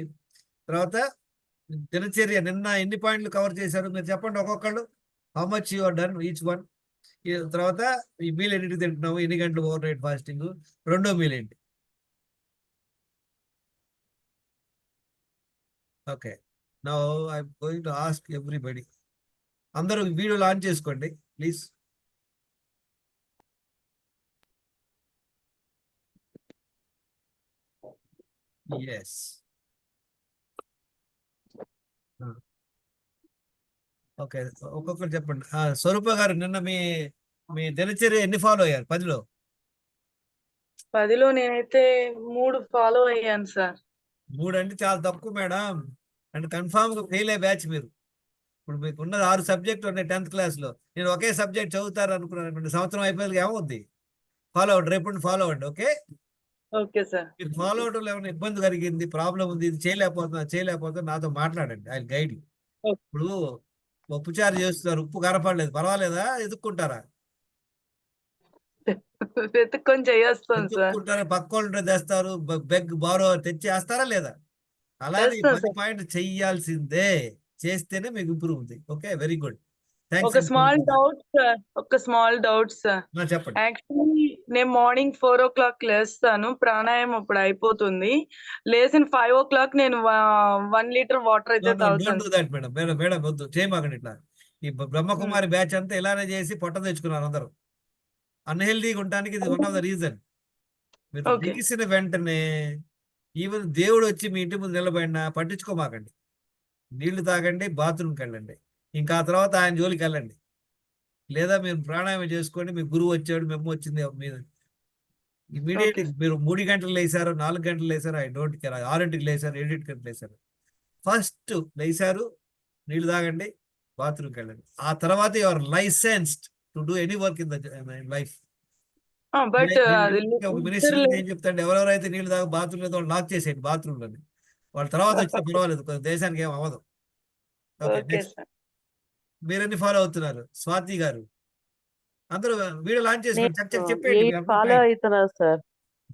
తర్వాత దినచర్య నిన్న ఎన్ని పాయింట్లు కవర్ చేశారు మీరు చెప్పండి ఒక్కొక్కళ్ళు. How much you are done each one. తర్వాత ఈ మీల్ ఎన్నింటికి తింటున్నాము, ఎన్ని గంటలు ఓవర్ నైట్ ఫాస్టింగ్, రెండో మీల్ ఏంటి? Okay, now I'm going to ask everybody. అందరూ వీడియో లాంచ్ చేసుకోండి ప్లీజ్. ఎస్, ఓకే, ఒక్కొక్కరు చెప్పండి. స్వరూప గారు, నిన్న మీ మీ దినచర్య ఎన్ని ఫాలో అయ్యారు 10లో? 10లో నేనైతే 3 ఫాలో అయ్యాను సార్. 3 అంటే చాలా తక్కువ మేడం. అంటే కన్ఫామ్ గా ఫెయిల్ అయ్యే బ్యాచ్ మీరు. ఇప్పుడు మీకు ఉన్నది 6 సబ్జెక్టులు ఉన్నాయి 10th క్లాస్లో. నేను ఒకే సబ్జెక్ట్ చదువుతారు అనుకున్నాను, సంవత్సరం అయిపోయేది ఏమవుద్ది. ఫాలో అవ్వండి, రేపు ఫాలో అవ్వండి. Okay, okay sir. మీరు ఫాలో అవడంలో ఏమైనా ఇబ్బంది కలిగింది, ప్రాబ్లం ఉంది, ఇది చేయలేకపోతున్నా నాతో మాట్లాడండి, ఐ గైడ్. ఇప్పుడు పప్పుచారు చేస్తున్నారు, ఉప్పు కనపడలేదు, పర్వాలేదా? ఎదుక్కుంటారా? వెతుక్కొని చేస్తాను సార్. ఎదుక్కుంటారా? పక్క వాళ్ళు తెస్తారు, బెగ్ బారో తెచ్చి వేస్తారా లేదా? అలానే చేస్తాను 10 సార్. పాయింట్ చెయ్యాల్సిందే, చేస్తేనే మీకు ఇంప్రూవ్ ఉంది. Okay, very good, thanks. ఒక స్మాల్ డౌట్ సార్, చెప్పండి. యాక్చువల్లీ నేను మార్నింగ్ 4 o'clock లేస్తాను, ప్రాణాయామం అప్పుడు అయిపోతుంది. లేచిన 5 o'clock నేను 1 liter వాటర్ అయితే తాగుతాను. మేడం వద్దు, చేయమాకండి ఇట్లా. ఈ బ్రహ్మకుమారి బ్యాచ్ అంతా ఇలానే చేసి పొట్ట తెచ్చుకున్నారు అందరూ. అన్హెల్దీగా ఉండడానికి ఇది వన్ ఆఫ్ ద రీజన్. మీరు Okay. లెగిసిన వెంటనే ఈవెన్ దేవుడు వచ్చి మీ ఇంటి ముందు నిలబడినా పట్టించుకోమాకండి. నీళ్లు తాగండి, బాత్రూమ్కి వెళ్ళండి, ఇంకా ఆ తర్వాత ఆయన జోలికి వెళ్ళండి. లేదా మీరు ప్రాణాయామం చేసుకోండి, మీ గురువు వచ్చాడు, మేము వచ్చింది మీరు ఇమీడియట్లీ. మీరు 3 గంటలు లేసారు, 4 గంటలు లేసారు, ఐ డోంట్ కేర్. 6ంటికి లేసారు, 7ంటికి లేసారు, ఫస్ట్ లేసారు, నీళ్లు తాగండి, బాత్రూమ్కి వెళ్ళండి. ఆ తర్వాత you are licensed to do any work in life. But minister ఏం చెప్తాడు, ఎవరెవరైతే నీళ్లు తాగ బాత్రూమ్ లేదో వాళ్ళు లాక్ చేసేయండి బాత్రూమ్లని. వాళ్ళ తర్వాత వచ్చినా పర్వాలేదు, దేశానికి ఏం అవ్వదు. Okay, okay next. సార్. మీరన్నీ ఫాలో అవుతున్నారు? స్వాతి గారు, అందరూ వీడియో లాంచ్ చేసుకోండి, చక్కగా చెప్పండి. 8 ఫాలో అవుతున్నారు సార్.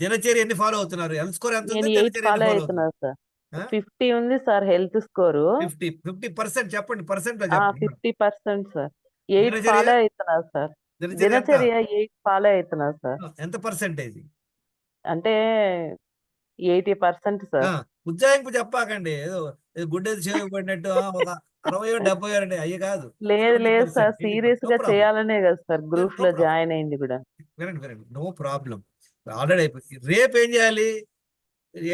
దినచర్య ఎన్ని ఫాలో అవుతున్నారు? హెల్త్ స్కోర్ ఎంత నేను ఉంది? 8 దినచర్య ఫాలో ఎన్ని ఫాలో అవుతున్నారు అవుతున్నారు? సార్. 50 ఉంది సార్ హెల్త్ స్కోరు. 50% చెప్పండి, పర్సెంట్ 50% సార్. 8 దినచర్య? ఫాలో అవుతున్నారు సార్. దినచర్య ఎంత? దినచర్య 8 ఫాలో అవుతున్నారు సార్. ఎంత పర్సెంటేజ్? అంటే 80% సార్. ఉజ్జాయింపు చెప్పాకండి, ఏదో గుడ్డేది చేయబడినట్టు ఒక 60-70 అంటే అయ్యే కాదు. లేదు సార్, 80%, సీరియస్ గా 80%. చేయాలనే కదా సార్ గ్రూప్స్ లో No problem. జాయిన్ అయింది కూడా. వినండి, నో ప్రాబ్లం, ఆల్రెడీ అయిపోయింది. రేపు ఏం చేయాలి?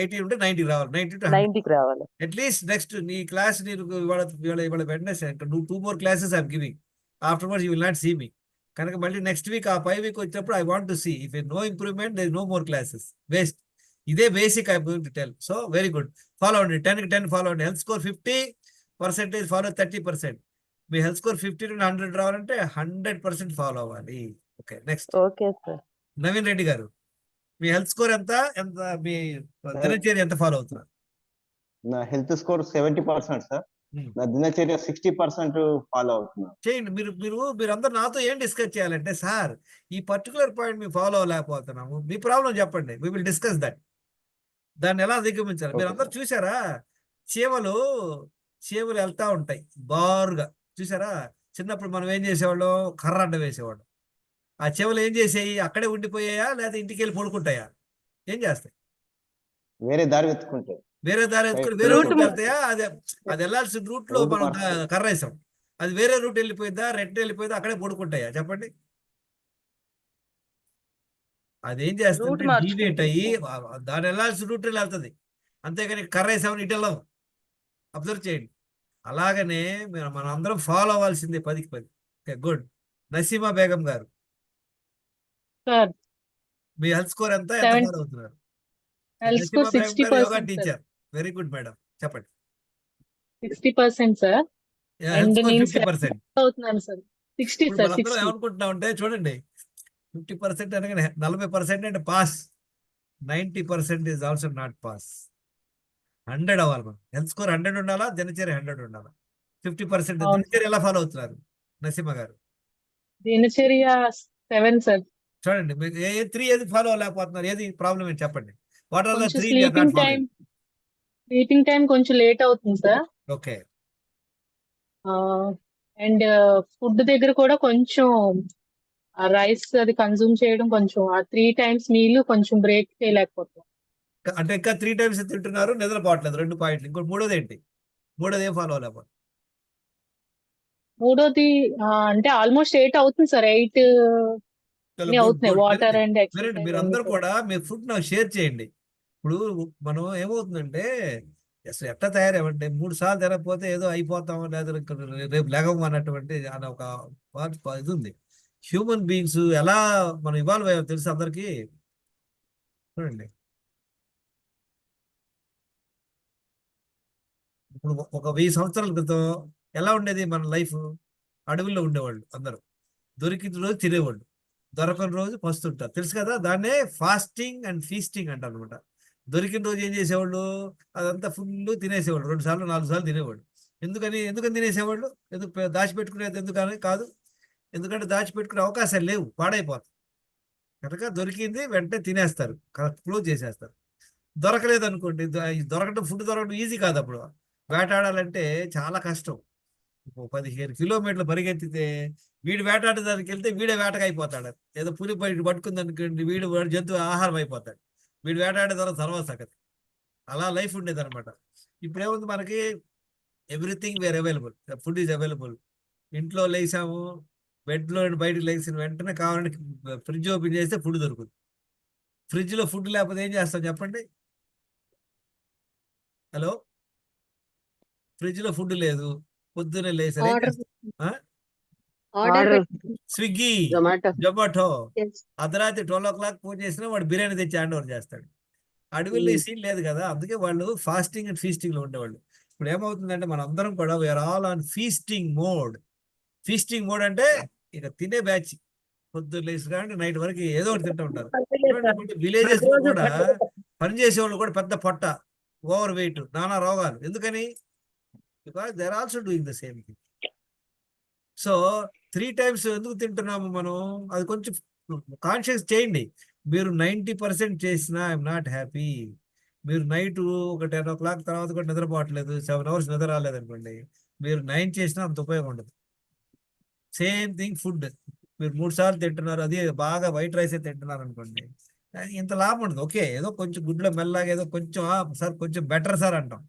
80 ఉంటే 90 రావాలి, 90 to 100. 90కి రావాలి. అట్లీస్ట్ నెక్స్ట్ నీ క్లాస్ నేను ఇవాళ వెడ్నెస్డే, నువ్వు 2 more classes I'm giving. Afterwards you will not see me. కనుక మళ్ళీ నెక్స్ట్ వీక్ ఆ 5 week వచ్చినప్పుడు I want to see. If no improvement there no more classes, waste. ఇదే basic I going to tell. So very good, follow అవ్వండి. 10కి 10 follow అవ్వండి. Health score 50% follow, 30%. మీ health score 50 to 100 రావాలంటే 100% follow అవ్వాలి. Okay, next. Okay sir. Naveen Reddy garu, మీ health score ఎంత? మీ దినచర్య ఎంత ఫాలో అవుతున్నారు? నా హెల్త్ స్కోర్ 70% సార్. నా దినచర్య 60% ఫాలో అవుతున్నాను. చేయండి. మీరందరూ నాతో ఏం డిస్కస్ చేయాలంటే, సార్ ఈ పర్టికులర్ పాయింట్ మేము ఫాలో అవ్వలేకపోతున్నాము, మీ ప్రాబ్లం చెప్పండి, వి విల్ డిస్కస్ దట్. దాన్ని ఎలా అధిగమించాలి? మీరు అందరూ చూసారా, చీమలు వెళ్తా ఉంటాయి బారుగా, చూసారా? చిన్నప్పుడు మనం ఏం చేసేవాళ్ళం, కర్ర అడ్డ వేసేవాళ్ళం. ఆ చీమలు ఏం చేసాయి? అక్కడే ఉండిపోయాయా లేదా ఇంటికి వెళ్ళి పడుకుంటాయా? ఏం చేస్తాయి? వేరే దారి వెతుకుంటే వేరే దారి ఎత్తుకుని వేరే రూట్ వెళ్తాయా? అది వెళ్ళాల్సిన రూట్ లో మనం కర్ర వేసాం, అది వేరే రూట్ వెళ్ళిపోయిందా, రెడ్ వెళ్ళిపోయిందా, అక్కడే పడుకుంటాయా? చెప్పండి. అదేం చేస్తుంది, డీవియేట్ అయ్యి దాని వెళ్ళాల్సిన రూట్ వెళ్తుంది, అంతేగాని కర్ర వేసామని ఇటు వెళ్ళాం. అబ్జర్వ్ చేయండి. అలాగనే మనం అందరం ఫాలో అవ్వాల్సిందే 10కి 10. Okay, good. నసీమా బేగం గారు, సార్ మీ హెల్త్ స్కోర్ ఎంత ఫాలో అవుతున్నారు? Health score 60% yoga teacher, very good madam, చెప్పండి. 60% సార్. అండ్ నేను 50% అవుతున్నాను సార్. 60 సార్. 60. ఏమనుకుంటున్నాం అంటే చూడండి, 50% అనగానే 40% అంటే pass, 90% is also not pass. 100 అవ్వాలి మనం. హెల్త్ స్కోర్ 100 ఉండాలా, దినచర్య 100 ఉండాలా. 50%. అవును. దినచర్య ఎలా ఫాలో అవుతున్నారు నసీమ గారు? దినచర్య 7 సార్. చూడండి మీకు ఏ 3 ఏది ఫాలో అవ్వలేకపోతున్నారు, ఏది ప్రాబ్లం ఏంటి చెప్పండి. వాట్ ఆర్ ద కొంచెం 3 స్లీపింగ్ టైం కొంచెం లేట్ అవుతుంది సార్. ఓకే. అండ్ ఫుడ్ దగ్గర కూడా కొంచెం రైస్ అది కన్జ్యూమ్ చేయడం కొంచెం 3 times మీల్ కొంచెం బ్రేక్ చేయలేకపోతున్నాం. అంటే ఇంకా 3 times తింటున్నారు, నిద్రపోవట్లేదు. 2 పాయింట్లు. ఇంకోటి మూడోది ఏంటి? మూడోది ఏం ఫాలో అవ్వలేకపోతున్నారు? మూడోది అంటే ఆల్మోస్ట్ 8 అవుతుంది సార్. 8 అవుతున్నాయి. వాటర్ అండ్ మీరు ఎక్సర్సైజ్ అందరూ కూడా మీ ఫుడ్ నాకు షేర్ చేయండి. ఇప్పుడు మనం ఏమవుతుందంటే అసలు ఎట్లా తయారవ్వండి, 3 సార్లు తినకపోతే ఏదో అయిపోతాం, లేదా రేపు లేగం అన్నటువంటి అని ఒక ఇది ఉంది. హ్యూమన్ బీయింగ్స్ ఎలా మనం ఇవాల్వ్ అయ్యామో తెలుసు అందరికీ. చూడండి, ఇప్పుడు ఒక 1000 సంవత్సరాల క్రితం ఎలా ఉండేది మన లైఫ్? అడవుల్లో ఉండేవాళ్ళు అందరూ, దొరికిన రోజు తినేవాళ్ళు, దొరకని రోజు పస్తుంటారు. తెలుసు కదా, దాన్నే ఫాస్టింగ్ అండ్ ఫీస్టింగ్ అంటారు అనమాట. దొరికిన రోజు ఏం చేసేవాళ్ళు, అదంతా ఫుల్ తినేసేవాళ్ళు, 2 సార్లు 4 సార్లు తినేవాళ్ళు. ఎందుకని తినేసేవాళ్ళు? దాచిపెట్టుకునేది ఎందుకని కాదు, ఎందుకంటే దాచిపెట్టుకునే అవకాశాలు లేవు, పాడైపోతాయి కనుక దొరికింది వెంటనే తినేస్తారు, క్లోజ్ చేసేస్తారు. దొరకలేదు అనుకోండి, ఫుడ్ దొరకడం ఈజీ కాదు. అప్పుడు వేటాడాలంటే చాలా కష్టం. 15 కిలోమీటర్లు పరిగెత్తితే వీడు వేటాడడానికి వెళ్తే వీడే వేటకు అయిపోతాడు. ఏదో పులి బయట పట్టుకుంది అనుకోండి, వీడు జంతువు ఆహారం అయిపోతాడు. వీడు వేటాడే తర్వాత సంగతి. అలా లైఫ్ ఉండేది అనమాట. ఇప్పుడు ఏముంది మనకి, everything where available, food is available. ఇంట్లో లేసాము, బెడ్లో బయటకు లేచిన వెంటనే కావాలంటే ఫ్రిడ్జ్ ఓపెన్ చేస్తే ఫుడ్ దొరుకుతుంది. ఫ్రిడ్జ్లో ఫుడ్ లేకపోతే ఏం చేస్తాం చెప్పండి? హలో, ఫ్రిడ్జ్లో ఫుడ్ లేదు, పొద్దున్నే లేసారు ఏం చేస్తాం? స్విగ్గీ, జొమాటో. అర్ధరాత్రి 12 o'clock ఫోన్ చేసినా వాడు బిర్యానీ తెచ్చి హ్యాండ్ ఓవర్ చేస్తాడు. అడవుల్లో ఈ సీన్ లేదు కదా, అందుకే వాళ్ళు ఫాస్టింగ్ అండ్ ఫీస్టింగ్ లో ఉండేవాళ్ళు. ఇప్పుడు ఏమవుతుందంటే మన అందరం కూడా we're all on feasting mode. Feasting mode అంటే ఇక తినే బ్యాచ్, పొద్దున్న లేచి కానీ నైట్ వరకు ఏదో ఒకటి తింటూ ఉంటారు. విలేజెస్ లో కూడా పనిచేసే వాళ్ళు కూడా పెద్ద పొట్ట, ఓవర్ వెయిట్, నానా రోగాలు. ఎందుకని? Because they are also doing the same thing. So 3 times ఎందుకు తింటున్నాము మనం, అది కొంచెం కాన్షియస్ చేయండి. మీరు 90% చేసినా ఐఎమ్ నాట్ హ్యాపీ. మీరు నైట్ ఒక 10 o'clock తర్వాత కూడా నిద్రపోవట్లేదు, 7 hours నిద్ర రాలేదనుకోండి, మీరు 9 చేసినా అంత ఉపయోగం ఉండదు. సేమ్ థింగ్ ఫుడ్, మీరు 3 సార్లు తింటున్నారు, అది బాగా వైట్ రైస్ తింటున్నారు అనుకోండి, ఇంత లాభం ఉండదు. ఓకే, ఏదో కొంచెం గుడ్లో మెల్లగా ఏదో కొంచెం సార్ కొంచెం బెటర్ సార్ అంటాం.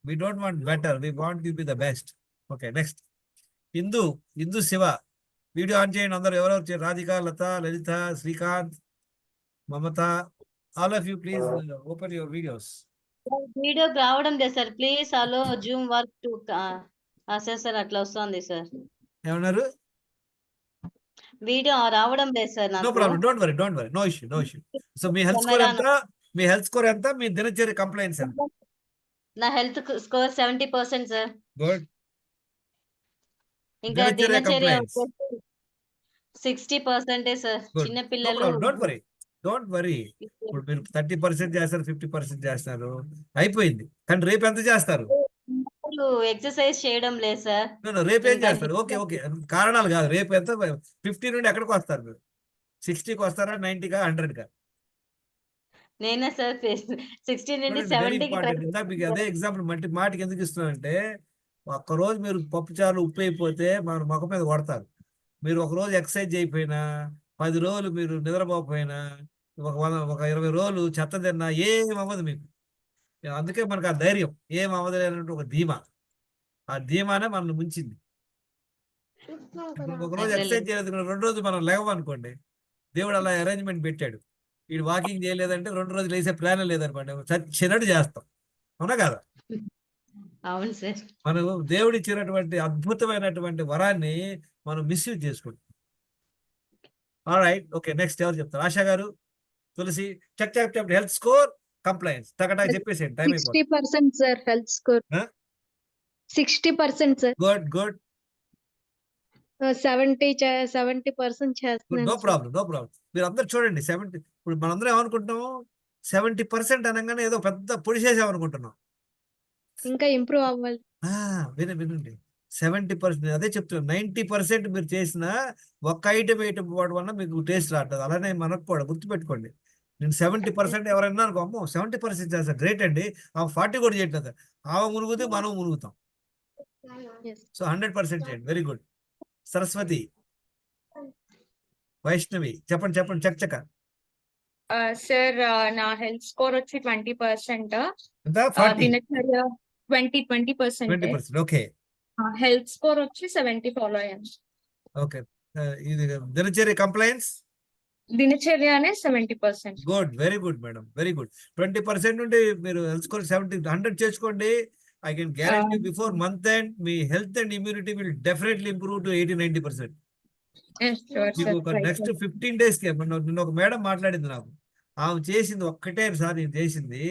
We don't want better, we want to be the best. Okay, next Hindu Shiva. Video on చేయండి అందరూ. ఎవరెవరు? Radhika, Latha, Lalitha, Srikanth, Mamatha, all of you please open your videos. Video రావడం లేదు sir, please allow zoom work to sir అట్లా వస్తుంది sir. ఏమన్నారు? Video రావడం లేదు సార్ నో నాకు. Problem, don't worry, no issue. So మీ హెల్త్ స్కోర్ ఎంత? మీ దినచర్య కంప్లైంట్స్ ఎంత? నా హెల్త్ స్కోర్ 70% సార్. గుడ్. ఇంకా దినచర్య దినచర్య కంప్లైంట్స్ 60% సార్. చిన్న పిల్లలు. Don't worry. ఇప్పుడు మీరు 30% చేస్తారు, 50% చేస్తారు, అయిపోయింది. కానీ రేపు ఎంత చేస్తారు? ఎక్సర్సైజ్ చేయడం లేదు సార్. రేపు ఏం చేస్తారు? ఓకే, కారణాలు కాదు. రేపు ఎంత? 50 నుండి ఎక్కడికి వస్తారు మీరు? 60కి వస్తారా, 90కా, 100కా? నేనే సార్ 60 నుండి 70కి. ఇందాక మీకు అదే ఎగ్జాంపుల్ మాటికి ఎందుకు ఇస్తున్నానంటే, ఒక్కరోజు మీరు పప్పుచారు ఉప్పు అయిపోతే మన ముఖం మీద కొడతారు. మీరు ఒక రోజు ఎక్సర్సైజ్ చేయకపోయినా, 10 రోజులు మీరు నిద్రపోకపోయినా, ఒక 20 రోజులు చెత్త తిన్నా ఏం అవ్వదు మీకు. అందుకే మనకు ఆ ధైర్యం, ఏం అవ్వదు ఒక ధీమా. ఆ ధీమానే మనల్ని ముంచింది. ఒక రోజు ఎక్సర్సైజ్ చేయలేదు, 2 రోజులు మనం లేవనుకోండి, దేవుడు అలా అరేంజ్మెంట్ పెట్టాడు. వీడు వాకింగ్ చేయలేదంటే 2 రోజులు వేసే ప్లాన్ లేదనుకోండి, చచ్చినట్టు చేస్తాం. అవునా కదా? అవును సార్. మనం దేవుడు ఇచ్చినటువంటి అద్భుతమైనటువంటి వరాన్ని మనం మిస్యూజ్ చేసుకుంటాం. ఆల్రైట్, ఓకే, నెక్స్ట్ ఎవరు చెప్తారు? Asha garu, Tulasi, check health score complaints టకటా చెప్పేసేయండి, టైం అయిపోతుంది. 60% sir health score. 60% sir. Good. 70% చేస్తున్నాను. No problem. మీరు అందరు చూడండి, 70. ఇప్పుడు మనందరం ఏమనుకుంటున్నాము, 70% అనగానే ఏదో పెద్ద పొడి చేసామనుకుంటున్నాం. ఇంకా ఇంప్రూవ్ అవ్వాలి. వినండి 70%, అదే చెప్తున్నాను. 90% మీరు చేసిన ఒక్క ఐటమ్ వాటి వల్ల మీకు టేస్ట్ రావట్లేదు. అలానే మనకు కూడా గుర్తుపెట్టుకోండి. నేను 70% ఎవరైనా అనుకో, అమ్మో 70% చేస్తాను గ్రేట్ అండి, ఆ 40 కూడా చేయట్లేదు. ఆమె మునుగుతే మనం మునుగుతాం. సో 100% చేయండి. Very good. సరస్వతి, వైష్ణవి చెప్పండి చెప్పండి చకచక. సార్ నా హెల్త్ స్కోర్ వచ్చి 20%. ఎంత? 40? దినచర్య 20%. 20%. ఓకే. హెల్త్ స్కోర్ వచ్చి 70 ఫాలో అయ్యాను. ఓకే. ఇది దినచర్య కంప్లైన్స్ దినచర్యనే 70%. Good, very good madam, very good. 20% నుండి మీరు హెల్త్ స్కోర్ 70, 100 చేసుకోండి. I can guarantee before month end మీ health and immunity will definitely improve to 80-90%. మీకు ఒక నెక్స్ట్ 15 days కి నిన్న ఒక మేడం మాట్లాడింది నాకు. ఆమె చేసింది ఒక్కటే సార్, నేను చేసింది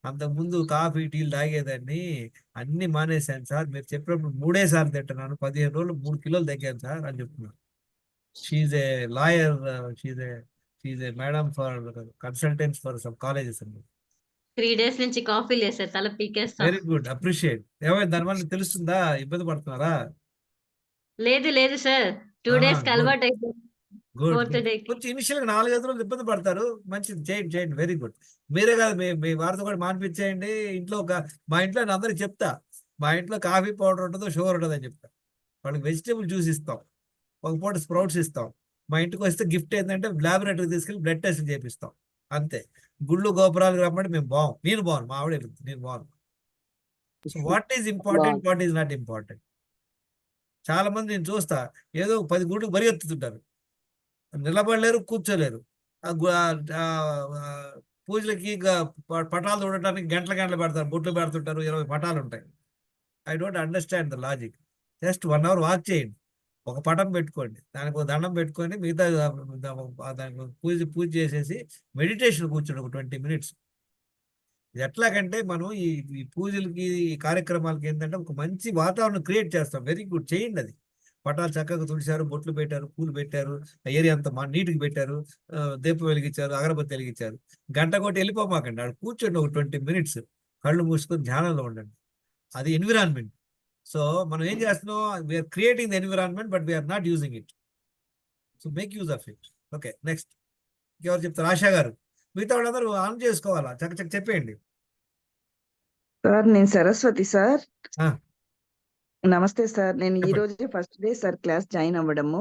అంతకుముందు కాఫీ టీలు తాగేదాన్ని, అన్ని మానేశాను సార్, మీరు చెప్పినప్పుడు 3 సార్లు తింటున్నాను, 15 రోజులు 3 kilos తగ్గాను సార్ అని చెప్తున్నాను. She's a lawyer, she's a madam for consultants for some colleges అండి. 3 days నుంచి కాఫీ లేదు సార్, తల పీకేస్తాం. Very good, appreciate. ఏమైనా దానివల్ల తెలుస్తుందా? ఇబ్బంది పడుతున్నారా? లేదు సార్, 2 days కి అలవాటు అయిపోయింది. గుడ్. 4th day కి కొంచెం ఇనిషియల్ గా 4-5 రోజులు ఇబ్బంది పడతారు. మంచిది, చేయండి. Very good. మీరే కాదు, మీ వారితో కూడా మానిపించేయండి. ఇంట్లో మా ఇంట్లో నేను అందరికి చెప్తా, మా ఇంట్లో కాఫీ పౌడర్ ఉంటుందో షుగర్ ఉంటుందో అని చెప్తా. వాళ్ళకి వెజిటేబుల్ జ్యూస్ ఇస్తాం, ఒక పూట స్ప్రౌట్స్ ఇస్తాం. మా ఇంటికి వస్తే గిఫ్ట్ ఏంటంటే ల్యాబొరేటరీ తీసుకెళ్ళి బ్లడ్ టెస్ట్ చేపిస్తాం. అంతే. గుళ్ళు గోపురాలు రమ్మంటే మేము బాగు, నేను బాగును, మా ఆవిడ నేను బాగును. So what is important, what is not important. చాలా మంది నేను చూస్తా, ఏదో 10 గుళ్ళకి పరిగెత్తుతుంటారు, నిలబడలేరు, కూర్చోలేరు. పూజలకి పటాలు చూడటానికి గంటలు పెడతారు, బొట్లు పెడుతుంటారు, 20 పటాలు ఉంటాయి. I don't understand the logic. Just 1 hour walk చేయండి, ఒక పటం పెట్టుకోండి, దానికి ఒక దండం పెట్టుకొని మిగతా దానికి పూజ చేసేసి మెడిటేషన్ కూర్చోండి ఒక 20 minutes. ఇది ఎట్లాగంటే మనం ఈ పూజలకి, ఈ కార్యక్రమాలకి ఏంటంటే ఒక మంచి వాతావరణం క్రియేట్ చేస్తాం. వెరీ గుడ్, చేయండి. అది పటాలు చక్కగా తుడిచారు, బొట్లు పెట్టారు, పూలు పెట్టారు, ఏరియా అంతా నీట్గా పెట్టారు, దీపం వెలిగించారు, అగరబత్తి వెలిగించారు. గంట కొట్టి వెళ్ళిపోమాకండి, అక్కడ కూర్చోండి ఒక 20 minutes, కళ్ళు మూసుకొని ధ్యానంలో ఉండండి. అది ఎన్విరాన్మెంట్. సో మనం ఏం చేస్తున్నాం, we're creating the environment but we're not using it. So make use of it. Okay, next ఎవరు చెప్తారు? ఆశా గారు. మిగతా వాళ్ళందరూ ఆన్ చేసుకోవాలా, చక్క చెప్పేయండి. సార్ నేను సరస్వతి సార్. నమస్తే సార్. నేను ఈ రోజే first day sir class join అవ్వడము.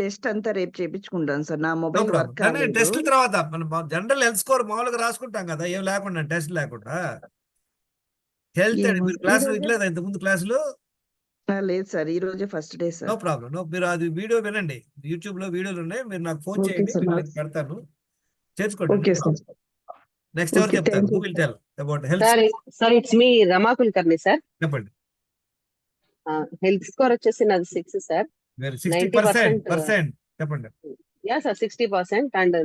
టెస్ట్ అంతా రేపు చేయించుకుంటాను సార్. నా మొబైల్ వర్క్ కాలేదు. టెస్ట్ తర్వాత మనం జనరల్ హెల్త్ స్కోర్ మామూలుగా రాసుకుంటాం కదా, ఏం లేకుండా, టెస్ట్ లేకుండా. హెల్త్ మీరు క్లాసులు ఇట్లేదా ఇంతకుముందు క్లాసులు? లేదు సార్, ఈ రోజే first day sir. No problem. మీరు అది వీడియో వినండి, యూట్యూబ్ లో వీడియోలు ఉన్నాయి, మీరు నాకు ఫోన్ చేయండి, పెడతాను, చేర్చుకోండి. నెక్స్ట్ ఎవరు చెప్తారు? Who will tell about health? Sir it's me Rama Kulkarni sir. చెప్పండి. హెల్త్ స్కోర్ వచ్చేసి నాది 6 సార్. 60% చెప్పండి. యా సార్, 60% అండ్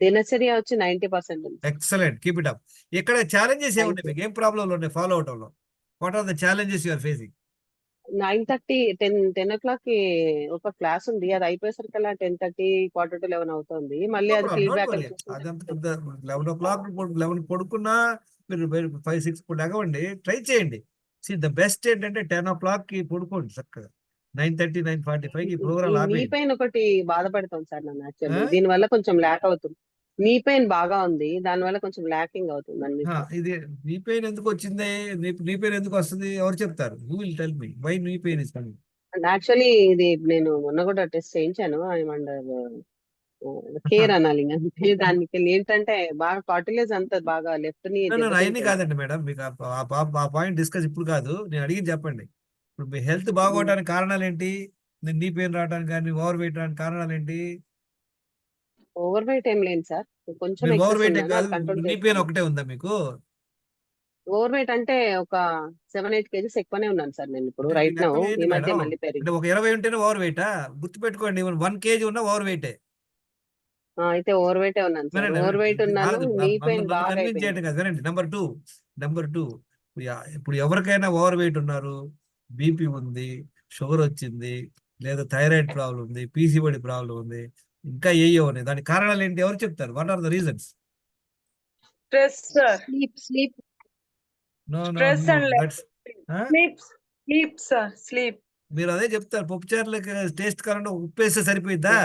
దినచర్య వచ్చి 90%. Excellent, keep it up. ఇక్కడ ఛాలెంజెస్ ఏమున్నాయి మీకు? ఏం ప్రాబ్లంలు ఉన్నాయి ఫాలో అవటంలో? What are the challenges you are facing? 9:30 10 o'clock కి ఒక క్లాస్ ఉంది, అది అయిపోయేసరికల్లా 10:30 11 అవుతుంది. మళ్ళీ అది ఫీడ్బ్యాక్ 11 o'clock 11 పడుకున్నా మీరు 5-6 లెగవండి, ట్రై చేయండి. ద బెస్ట్ ఏంటంటే 10 o'clock కి పడుకోండి చక్కగా. 9:30 9:45 కి ప్రోగ్రామ్ నీ ఆపేయండి. పెయిన్ ఒకటి బాధపడుతుంది సార్ నన్ను యాక్చువల్లీ. దీని వల్ల కొంచెం ల్యాక్ అవుతుంది. నీ పెయిన్ బాగా ఉంది, దాని వల్ల కొంచెం ల్యాకింగ్ అవుతుంది అన్ని. ఇది నీ పెయిన్ ఎందుకు వచ్చింది? నీ పెయిన్ ఎందుకు వస్తుంది? ఎవరు చెప్తారు? You will tell me why knee pain is coming. And actually ఇది నేను మొన్న కూడా టెస్ట్ చేయించాను. ఐఎమ్ అండర్ కేర్ అనాలి అంటే. దానికి ఏంటంటే బాగా కార్టిలేజ్ అంతా బాగా లెఫ్ట్ ని అవన్నీ కాదండి మేడం, మీకు ఆ పాయింట్ డిస్కస్ ఇప్పుడు కాదు, నేను అడిగి చెప్పండి. ఇప్పుడు మీ హెల్త్ బాగోవడానికి కారణాలు ఏంటి? నీ పెయిన్ రావడానికి కానీ ఓవర్ వెయిట్ రావడానికి కారణాలు ఏంటి? ఓవర్ వెయిట్ ఏం లేదు సార్, కొంచెం ఓవర్ వెయిట్ కాదు, నీ పెయిన్ ఒకటే ఉందా మీకు? ఓవర్ వెయిట్ అంటే ఒక 7-8 kgs ఎక్కువనే ఉన్నాను సార్ నేను ఇప్పుడు రైట్ నౌ. ఈ మధ్య మళ్ళీ పెరిగి ఒక 20 ఉంటేనే ఓవర్ వెయిటా? గుర్తుపెట్టుకోండి, 1 kg ఉన్న ఓవర్ వెయిటే. అయితే ఓవర్ వెయిట్ ఉన్నాను సార్. ఓవర్ వెయిట్ ఉన్నాను, నీ పెయిన్ బాగా వినండి. నెంబర్ టూ ఇప్పుడు ఎవరికైనా ఓవర్ వెయిట్ ఉన్నారు, బీపీ ఉంది, షుగర్ వచ్చింది, లేదా థైరాయిడ్ ప్రాబ్లం ఉంది, పీసీఓడి ప్రాబ్లం ఉంది, ఇంకా ఏయో ఉన్నాయి. దానికి కారణాలు ఏంటి? ఎవరు చెప్తారు? What are the reasons? Stress sir. Sleep no no stress no and that's sleep sir, sleep. మీరు అదే చెప్తారు పప్పుచారులకి టేస్ట్ కావాలంటే ఉప్పు వేస్తే సరిపోయిద్దా?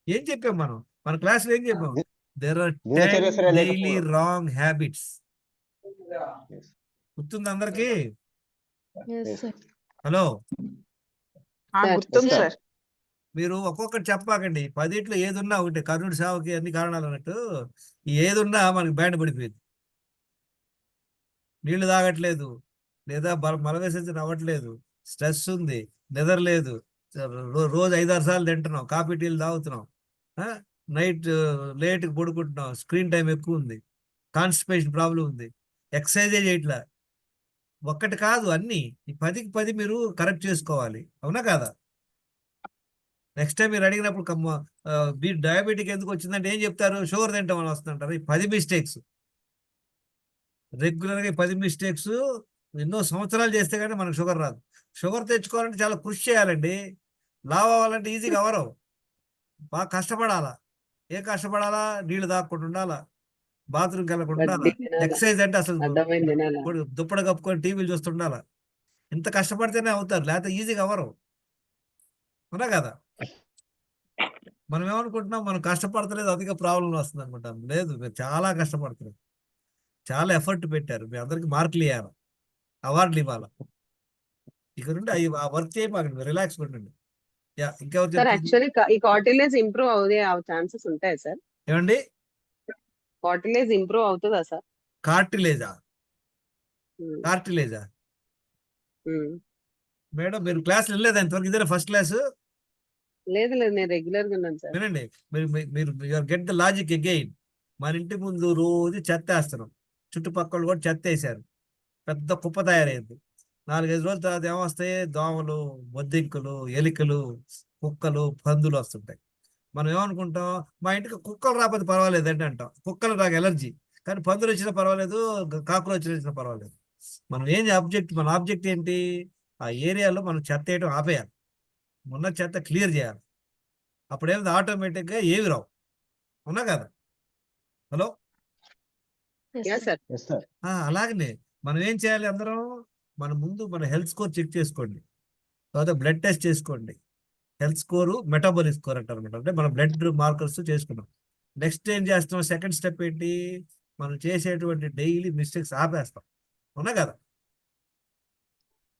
ఏం చెప్పాం మనం మన క్లాస్లో ఏం చెప్పాం? దెర్ ఆర్ దినచర్య 10 సరిగా డైలీ లేకపోవడం. Wrong habits. గుర్తుంది అందరికి? హలో, గుర్తుంది సార్. మీరు ఒక్కొక్కటి చెప్పాకండి. 10 ఏదున్నా ఒకటి కర్ణుడి సేవకి అన్ని కారణాలు అన్నట్టు ఏదున్నా మనకి బ్యాండ్ పడిపోయింది. నీళ్లు తాగట్లేదు, లేదా మల విసర్జన అవ్వట్లేదు, స్ట్రెస్ ఉంది, నిద్ర లేదు, రోజు 5-6 సార్లు తింటున్నాం, కాఫీ టీలు తాగుతున్నాం, నైట్ లేట్ పడుకుంటున్నాం, స్క్రీన్ టైం ఎక్కువ ఉంది, కాన్స్టిపేషన్ ప్రాబ్లం ఉంది, ఎక్సర్సైజే చేయట్లా. ఒక్కటి కాదు అన్ని. ఈ 10కి 10 మీరు కరెక్ట్ చేసుకోవాలి. అవునా కాదా? నెక్స్ట్ టైం మీరు అడిగినప్పుడు డయాబెటిక్ ఎందుకు వచ్చిందంటే ఏం చెప్తారు? షుగర్ తింటాం అని వస్తుంటారు. ఈ 10 మిస్టేక్స్ రెగ్యులర్గా 10 మిస్టేక్స్ ఎన్నో సంవత్సరాలు చేస్తే కానీ మనకు షుగర్ రాదు. షుగర్ తెచ్చుకోవాలంటే చాలా కృషి చేయాలండి. లావ్ అవ్వాలంటే ఈజీగా అవరవు, బాగా కష్టపడాలా. ఏ కష్టపడాలా? నీళ్లు తాగకుండా ఉండాలా, బాత్రూమ్కి వెళ్ళకుండా ఉండాలా, ఎక్సర్సైజ్ అంటే అసలు దుప్పడ కప్పుకొని టీవీలు చూస్తుండాలా. ఇంత కష్టపడితేనే అవుతారు, లేకపోతే ఈజీగా అవరు. అవునా కదా? మనం ఏమనుకుంటున్నాం, మనం కష్టపడతలేదు అధిక ప్రాబ్లం వస్తుంది అనుకుంటాం. లేదు, మీరు చాలా కష్టపడుతున్నారు, చాలా ఎఫర్ట్ పెట్టారు. మీ అందరికి మార్కులు ఇవ్వాలి, అవార్డులు ఇవ్వాలి. ఇక నుండి ఆ వర్క్ చేయమాకండి, రిలాక్స్ ఉండండి. ఇంకెవరు సార్ చెప్తారు? యాక్చువల్లీ ఈ కార్టిలేజ్ ఇంప్రూవ్ అవుదే ఛాన్సెస్ ఉంటాయి సార్? ఏమండి? కార్టిలేజ్ ఇంప్రూవ్ అవుతుందా సార్? కార్టిలేజా? కార్టిలేజా మేడం, మీరు క్లాస్ వెళ్ళలేదా ఇంతవరకు? ఇదే ఫస్ట్ క్లాస్? లేదు లేదు, నేను రెగ్యులర్ గా ఉన్నాను సార్. వినండి, మీరు గెట్ ద లాజిక్ అగైన్. మన ఇంటి ముందు రోజు చెత్త వేస్తున్నాం, చుట్టుపక్కల కూడా చెత్త వేసారు, పెద్ద కుప్ప తయారైంది. 4-5 రోజుల తర్వాత ఏమొస్తాయి? దోమలు, బొద్దింకలు, ఎలికలు, కుక్కలు, పందులు వస్తుంటాయి. మనం ఏమనుకుంటాం, మా ఇంటికి కుక్కలు రాకపోతే పర్వాలేదు అంటే అంటాం. కుక్కలు నాకు ఎలర్జీ, కానీ పందులు వచ్చినా పర్వాలేదు, కాకులు వచ్చినా పర్వాలేదు. మనం మన ఆబ్జెక్ట్ ఏంటి? ఆ ఏరియాలో మనం చెత్త వేయడం ఆపేయాలి, ఉన్న చెత్త క్లియర్ చేయాలి. అప్పుడేమిది ఆటోమేటిక్గా ఏవి రావు. అవునా కదా? హలో, అలాగనే మనం ఏం చేయాలి? అందరం మన ముందు మన హెల్త్ స్కోర్ చెక్ చేసుకోండి, తర్వాత బ్లడ్ టెస్ట్ చేసుకోండి. హెల్త్ స్కోరు మెటాబాలిక్ స్కోర్ అంటారు అనమాట. అంటే మన బ్లడ్ మార్కర్స్ చేసుకున్నాం. నెక్స్ట్ ఏం చేస్తాం? సెకండ్ స్టెప్ ఏంటి? మనం చేసేటువంటి డైలీ మిస్టేక్స్ ఆపేస్తాం. అవునా కదా?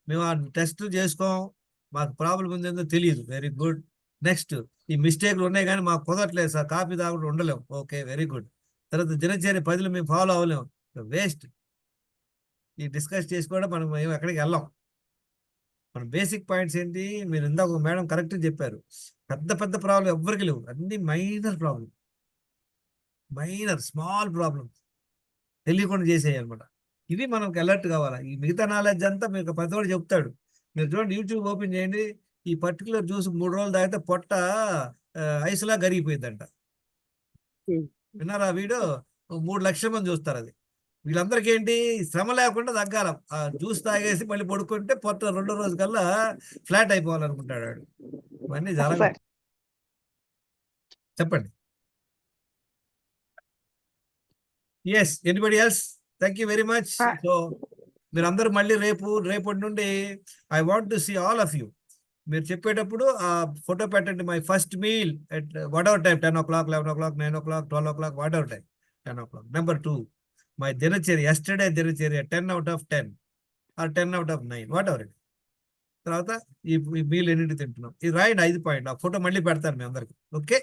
మేము ఆ టెస్ట్ చేసుకోం, మాకు ప్రాబ్లం ఉందేందో తెలియదు, వెరీ గుడ్. నెక్స్ట్, ఈ మిస్టేక్లు ఉన్నాయి కానీ మాకు కుదరట్లేదు సార్, కాఫీ తాగకుండా ఉండలేము, ఓకే, వెరీ గుడ్. తర్వాత దినచర్య 10 మేము ఫాలో అవ్వలేము, వేస్ట్. ఈ డిస్కస్ చేసుకోవడం మనం ఎక్కడికి వెళ్ళాం. మన బేసిక్ పాయింట్స్ ఏంటి? మీరు ఇందాక మేడం కరెక్ట్ చెప్పారు. పెద్ద పెద్ద ప్రాబ్లం ఎవ్వరికి లేవు, అన్ని మైనర్ ప్రాబ్లం, స్మాల్ ప్రాబ్లమ్స్ తెలియకుండా చేసేయాలి అనమాట. ఇవి మనకు అలర్ట్ కావాలా. ఈ మిగతా నాలెడ్జ్ అంతా మీకు ప్రతివాడు చెప్తాడు. మీరు చూడండి, యూట్యూబ్ ఓపెన్ చేయండి, ఈ పర్టికులర్ జ్యూస్ 3 రోజులు తాగితే పొట్ట ఐస్లా కరిగిపోయిందంట. విన్నారా వీడియో? 3 లక్షల మంది చూస్తారు అది. వీళ్ళందరికీ ఏంటి? శ్రమ లేకుండా తగ్గాల. ఆ జ్యూస్ తాగేసి మళ్ళీ పడుకుంటే పొట్ట 2వ రోజు కల్లా ఫ్లాట్ అయిపోవాలనుకుంటాడు వాడు. ఇవన్నీ జరగవు. చెప్పండి. Yes, anybody else? Thank you very much. So మీరందరూ మళ్ళీ రేపటి నుండి I want to see all of you. మీరు చెప్పేటప్పుడు ఆ ఫోటో పెట్టండి. My first meal at whatever time, 10 o'clock, 11 o'clock, 9 o'clock, 12 o'clock, whatever time, 10 o'clock. Number 2, my దినచర్య, yesterday దినచర్య 10 out of 10 or 10 out of 9, whatever it. తర్వాత ఈ meal ఎన్నింటి తింటున్నాం, ఇది రాయండి 5 పాయింట్. ఆ ఫోటో మళ్ళీ పెడతాను మీ అందరికి. Okay,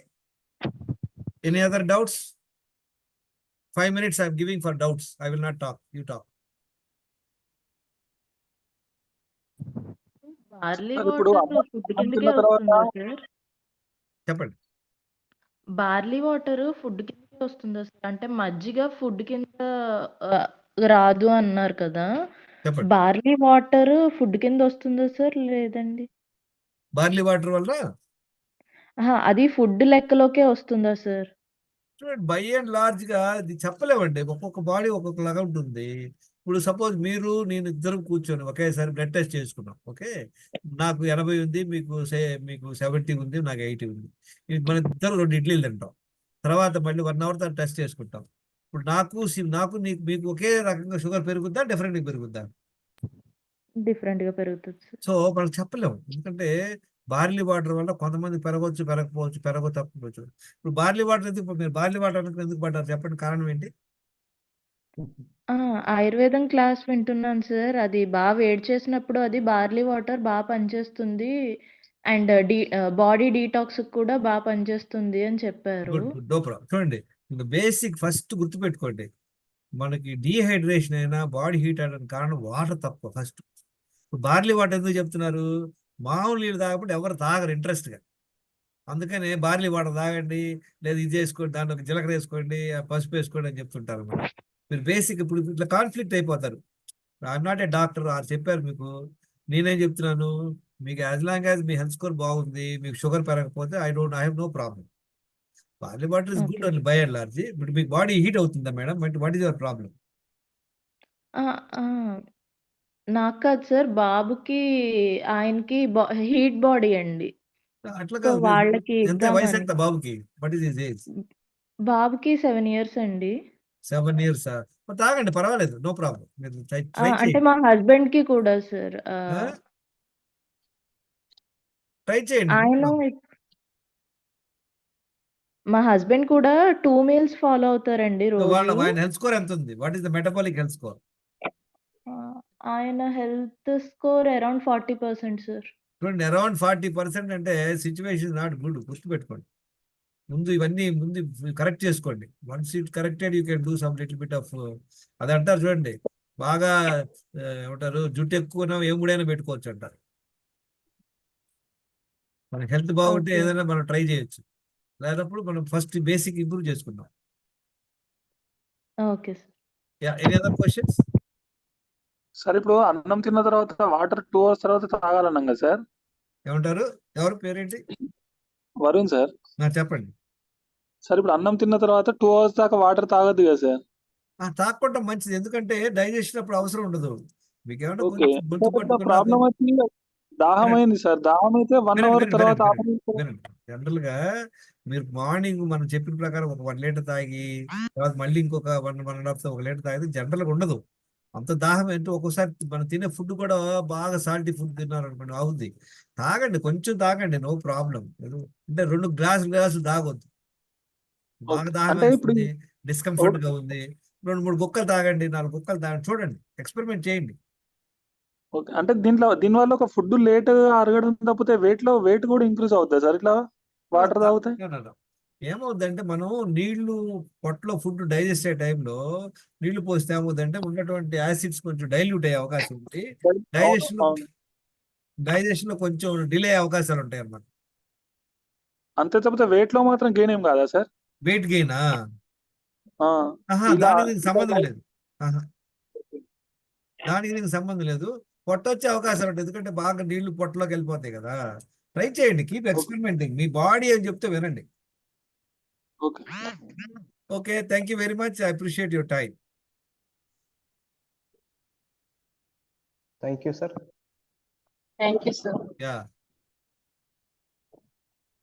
any other doubts? 5 minutes I'm giving for doubts. I will not talk. You talk. Barley ఇప్పుడు వాటర్ ఫుడ్ కిందకే వస్తుందా సార్? చెప్పండి. బార్లీ వాటర్ ఫుడ్ కిందకే వస్తుందా సార్? అంటే మజ్జిగ ఫుడ్ కింద రాదు అన్నారు కదా, చెప్పండి. బార్లీ వాటర్ ఫుడ్ కింద వస్తుందా సార్ లేదండి? బార్లీ వాటర్ వల్ల అది ఫుడ్ లెక్కలోకే వస్తుందా సార్? బై అండ్ లార్జ్ గా ఇది చెప్పలేమండి, ఒక్కొక్క బాడీ ఒక్కొక్కలాగా ఉంటుంది. ఇప్పుడు సపోజ్ మీరు నేను ఇద్దరం కూర్చొని ఒకేసారి బ్లడ్ టెస్ట్ చేసుకున్నాం, ఓకే, నాకు 80 ఉంది, మీకు 70 ఉంది, నాకు 80 ఉంది. మన ఇద్దరు 2 ఇడ్లీలు తింటాం, తర్వాత మళ్ళీ 1 hour తర్వాత టెస్ట్ చేసుకుంటాం, ఇప్పుడు నాకు మీకు ఒకే రకంగా షుగర్ పెరుగుద్దా, డిఫరెంట్గా పెరుగుద్దా? డిఫరెంట్ గా పెరుగుతుంది సార్. సో మనం చెప్పలేము, ఎందుకంటే బార్లీ వాటర్ వల్ల కొంతమంది పెరగవచ్చు, పెరగకపోవచ్చు, తప్పవచ్చు. ఇప్పుడు బార్లీ వాటర్ మీరు బార్లీ వాటర్ ఎందుకు పడ్డారు చెప్పండి, కారణం ఏంటి? ఆయుర్వేదం క్లాస్ వింటున్నాను సార్. అది బాగా వేడి చేసినప్పుడు అది బార్లీ వాటర్ బాగా పనిచేస్తుంది. అండ్ బాడీ డీటాక్స్ కూడా బాగా పనిచేస్తుంది అని చెప్పారు. Good good, no problem. చూడండి, బేసిక్ ఫస్ట్ గుర్తుపెట్టుకోండి, మనకి డీహైడ్రేషన్ అయినా బాడీ హీట్ అవడానికి కారణం వాటర్ తక్కువ. ఫస్ట్ బార్లీ వాటర్ ఎందుకు చెప్తున్నారు? మామూలు నీళ్ళు తాగకపోతే ఎవరు తాగరు ఇంట్రెస్ట్గా, అందుకనే బార్లీ వాటర్ తాగండి, లేదా ఇది చేసుకోండి, దాంట్లో జీలకర్ర వేసుకోండి, పసుపు వేసుకోండి అని చెప్తుంటారు. మీరు బేసిక్ ఇప్పుడు ఇట్లా కాన్ఫ్లిక్ట్ అయిపోతారు. ఐఎమ్ నాట్ ఏ డాక్టర్, చెప్పారు మీకు, నేనేం చెప్తున్నాను, మీకు యాజ్ లాంగ్ యాజ్ మీ హెల్త్ స్కోర్ బాగుంది, మీకు షుగర్ పెరగకపోతే I have no problem. Barley water is good only by and large. ఇప్పుడు మీకు బాడీ హీట్ అవుతుందా మేడం? అంటే వాట్ ఈస్ యువర్ ప్రాబ్లం? నాకు కాదు సార్, బాబుకి ఆయనకి హీట్ బాడీ అండి. అట్లా సో కాదు, వాళ్ళకి ఎంత ఇద్దామని. వయసు ఎంత బాబుకి? What is his age? బాబుకి 7 years అండి. 7 years. తాగండి, పర్వాలేదు, నో ప్రాబ్లం. మీరు ట్రై అంటే మా హస్బెండ్ కి కూడా సార్. ట్రై చేయండి. ఆయన మా హస్బెండ్ కూడా 2 meals ఫాలో అవుతారండి రోజు. ఆయన హెల్త్ స్కోర్ ఎంత ఉంది? What is the metabolic health score? ఆయన హెల్త్ స్కోర్ అరౌండ్ 40% సార్. చూడండి, అరౌండ్ 40% అంటే సిచ్యువేషన్ నాట్ గుడ్, గుర్తుపెట్టుకోండి. ముందు ఇవన్నీ కరెక్ట్ చేసుకోండి. Once it corrected you can do some little bit of, అది అంటారు చూడండి, బాగా ఏమంటారు, జుట్టు ఎక్కువ ఏముడైనా పెట్టుకోవచ్చు అంటారు. మన హెల్త్ బాగుంటే ఏదైనా మనం ట్రై చేయొచ్చు, లేనప్పుడు మనం ఫస్ట్ బేసిక్ ఇంప్రూవ్ చేసుకుందాం. Okay sir. Any other questions? Sir ఇప్పుడు అన్నం తిన్న తర్వాత వాటర్ 2 hours తర్వాత తాగాలన్నాం కదా సార్? ఏమంటారు? ఎవరు పేరేంటి? వరుణ్ సార్. చెప్పండి సార్, ఇప్పుడు అన్నం తిన్న తర్వాత 2 hours దాకా వాటర్ తాగొద్దు కదా సార్? తాగకుండా మంచిది, ఎందుకంటే డైజెషన్ అప్పుడు అవసరం ఉండదు. మీకు ఏమన్నా ఓకే. గొంతు పట్టుకున్నా ప్రాబ్లం వచ్చి దాహం అయింది సార్. దాహం అయితే 1 hour తర్వాత జనరల్ గా మీరు మార్నింగ్ మనం చెప్పిన ప్రకారం ఒక 1 లీటర్ తాగి తర్వాత మళ్ళీ ఇంకొక 1.5 1 లీటర్ తాగితే జనరల్ గా ఉండదు. అంత దాహం ఏంటో ఒక్కోసారి మనం తినే ఫుడ్ కూడా బాగా సాల్టీ ఫుడ్ తిన్నారనుకోండి అవుద్ది. తాగండి, కొంచెం తాగండి, నో ప్రాబ్లం. అంటే 2 గ్లాసులు తాగొద్దు. బాగా దాహం వేస్తుంది, డిస్కంఫర్ట్ గా ఉంది, 2-3 గుక్కలు తాగండి, 4 గుక్కలు తాగండి, చూడండి, ఎక్స్పెరిమెంట్ చేయండి. ఓకే. అంటే దీనివల్ల ఒక ఫుడ్ లేట్ అరగడం తప్పితే వెయిట్ కూడా ఇంక్రీజ్ అవుతుంది సార్ ఇట్లా వాటర్ తాగితే? ఏమవుద్దంటే మనం నీళ్లు పొట్టలో ఫుడ్ డైజెస్ట్ అయ్యే టైంలో నీళ్లు పోస్తే ఏమవుద్దంటే ఉన్నటువంటి యాసిడ్స్ కొంచెం డైల్యూట్ అయ్యే అవకాశం ఉంది, డైజెషన్ లో కొంచెం డిలే అయ్యే అవకాశాలు ఉంటాయి అన్నమాట. అంతే తప్పితే వెయిట్ లో మాత్రం గెయిన్ ఏం కాదా సార్? వెయిట్ గెయినా? దానికి సంబంధం లేదు, దానికి దీనికి సంబంధం లేదు. పొట్ట వచ్చే అవకాశాలు ఉంటాయి, ఎందుకంటే బాగా నీళ్లు పొట్టలోకి వెళ్ళిపోతాయి కదా. ట్రై చేయండి, కీప్ ఎక్స్పెరిమెంటింగ్. మీ బాడీ అని చెప్తే వినండి. Okay, thank you very much. I appreciate your time. Thank you sir. Thank you sir. Yeah.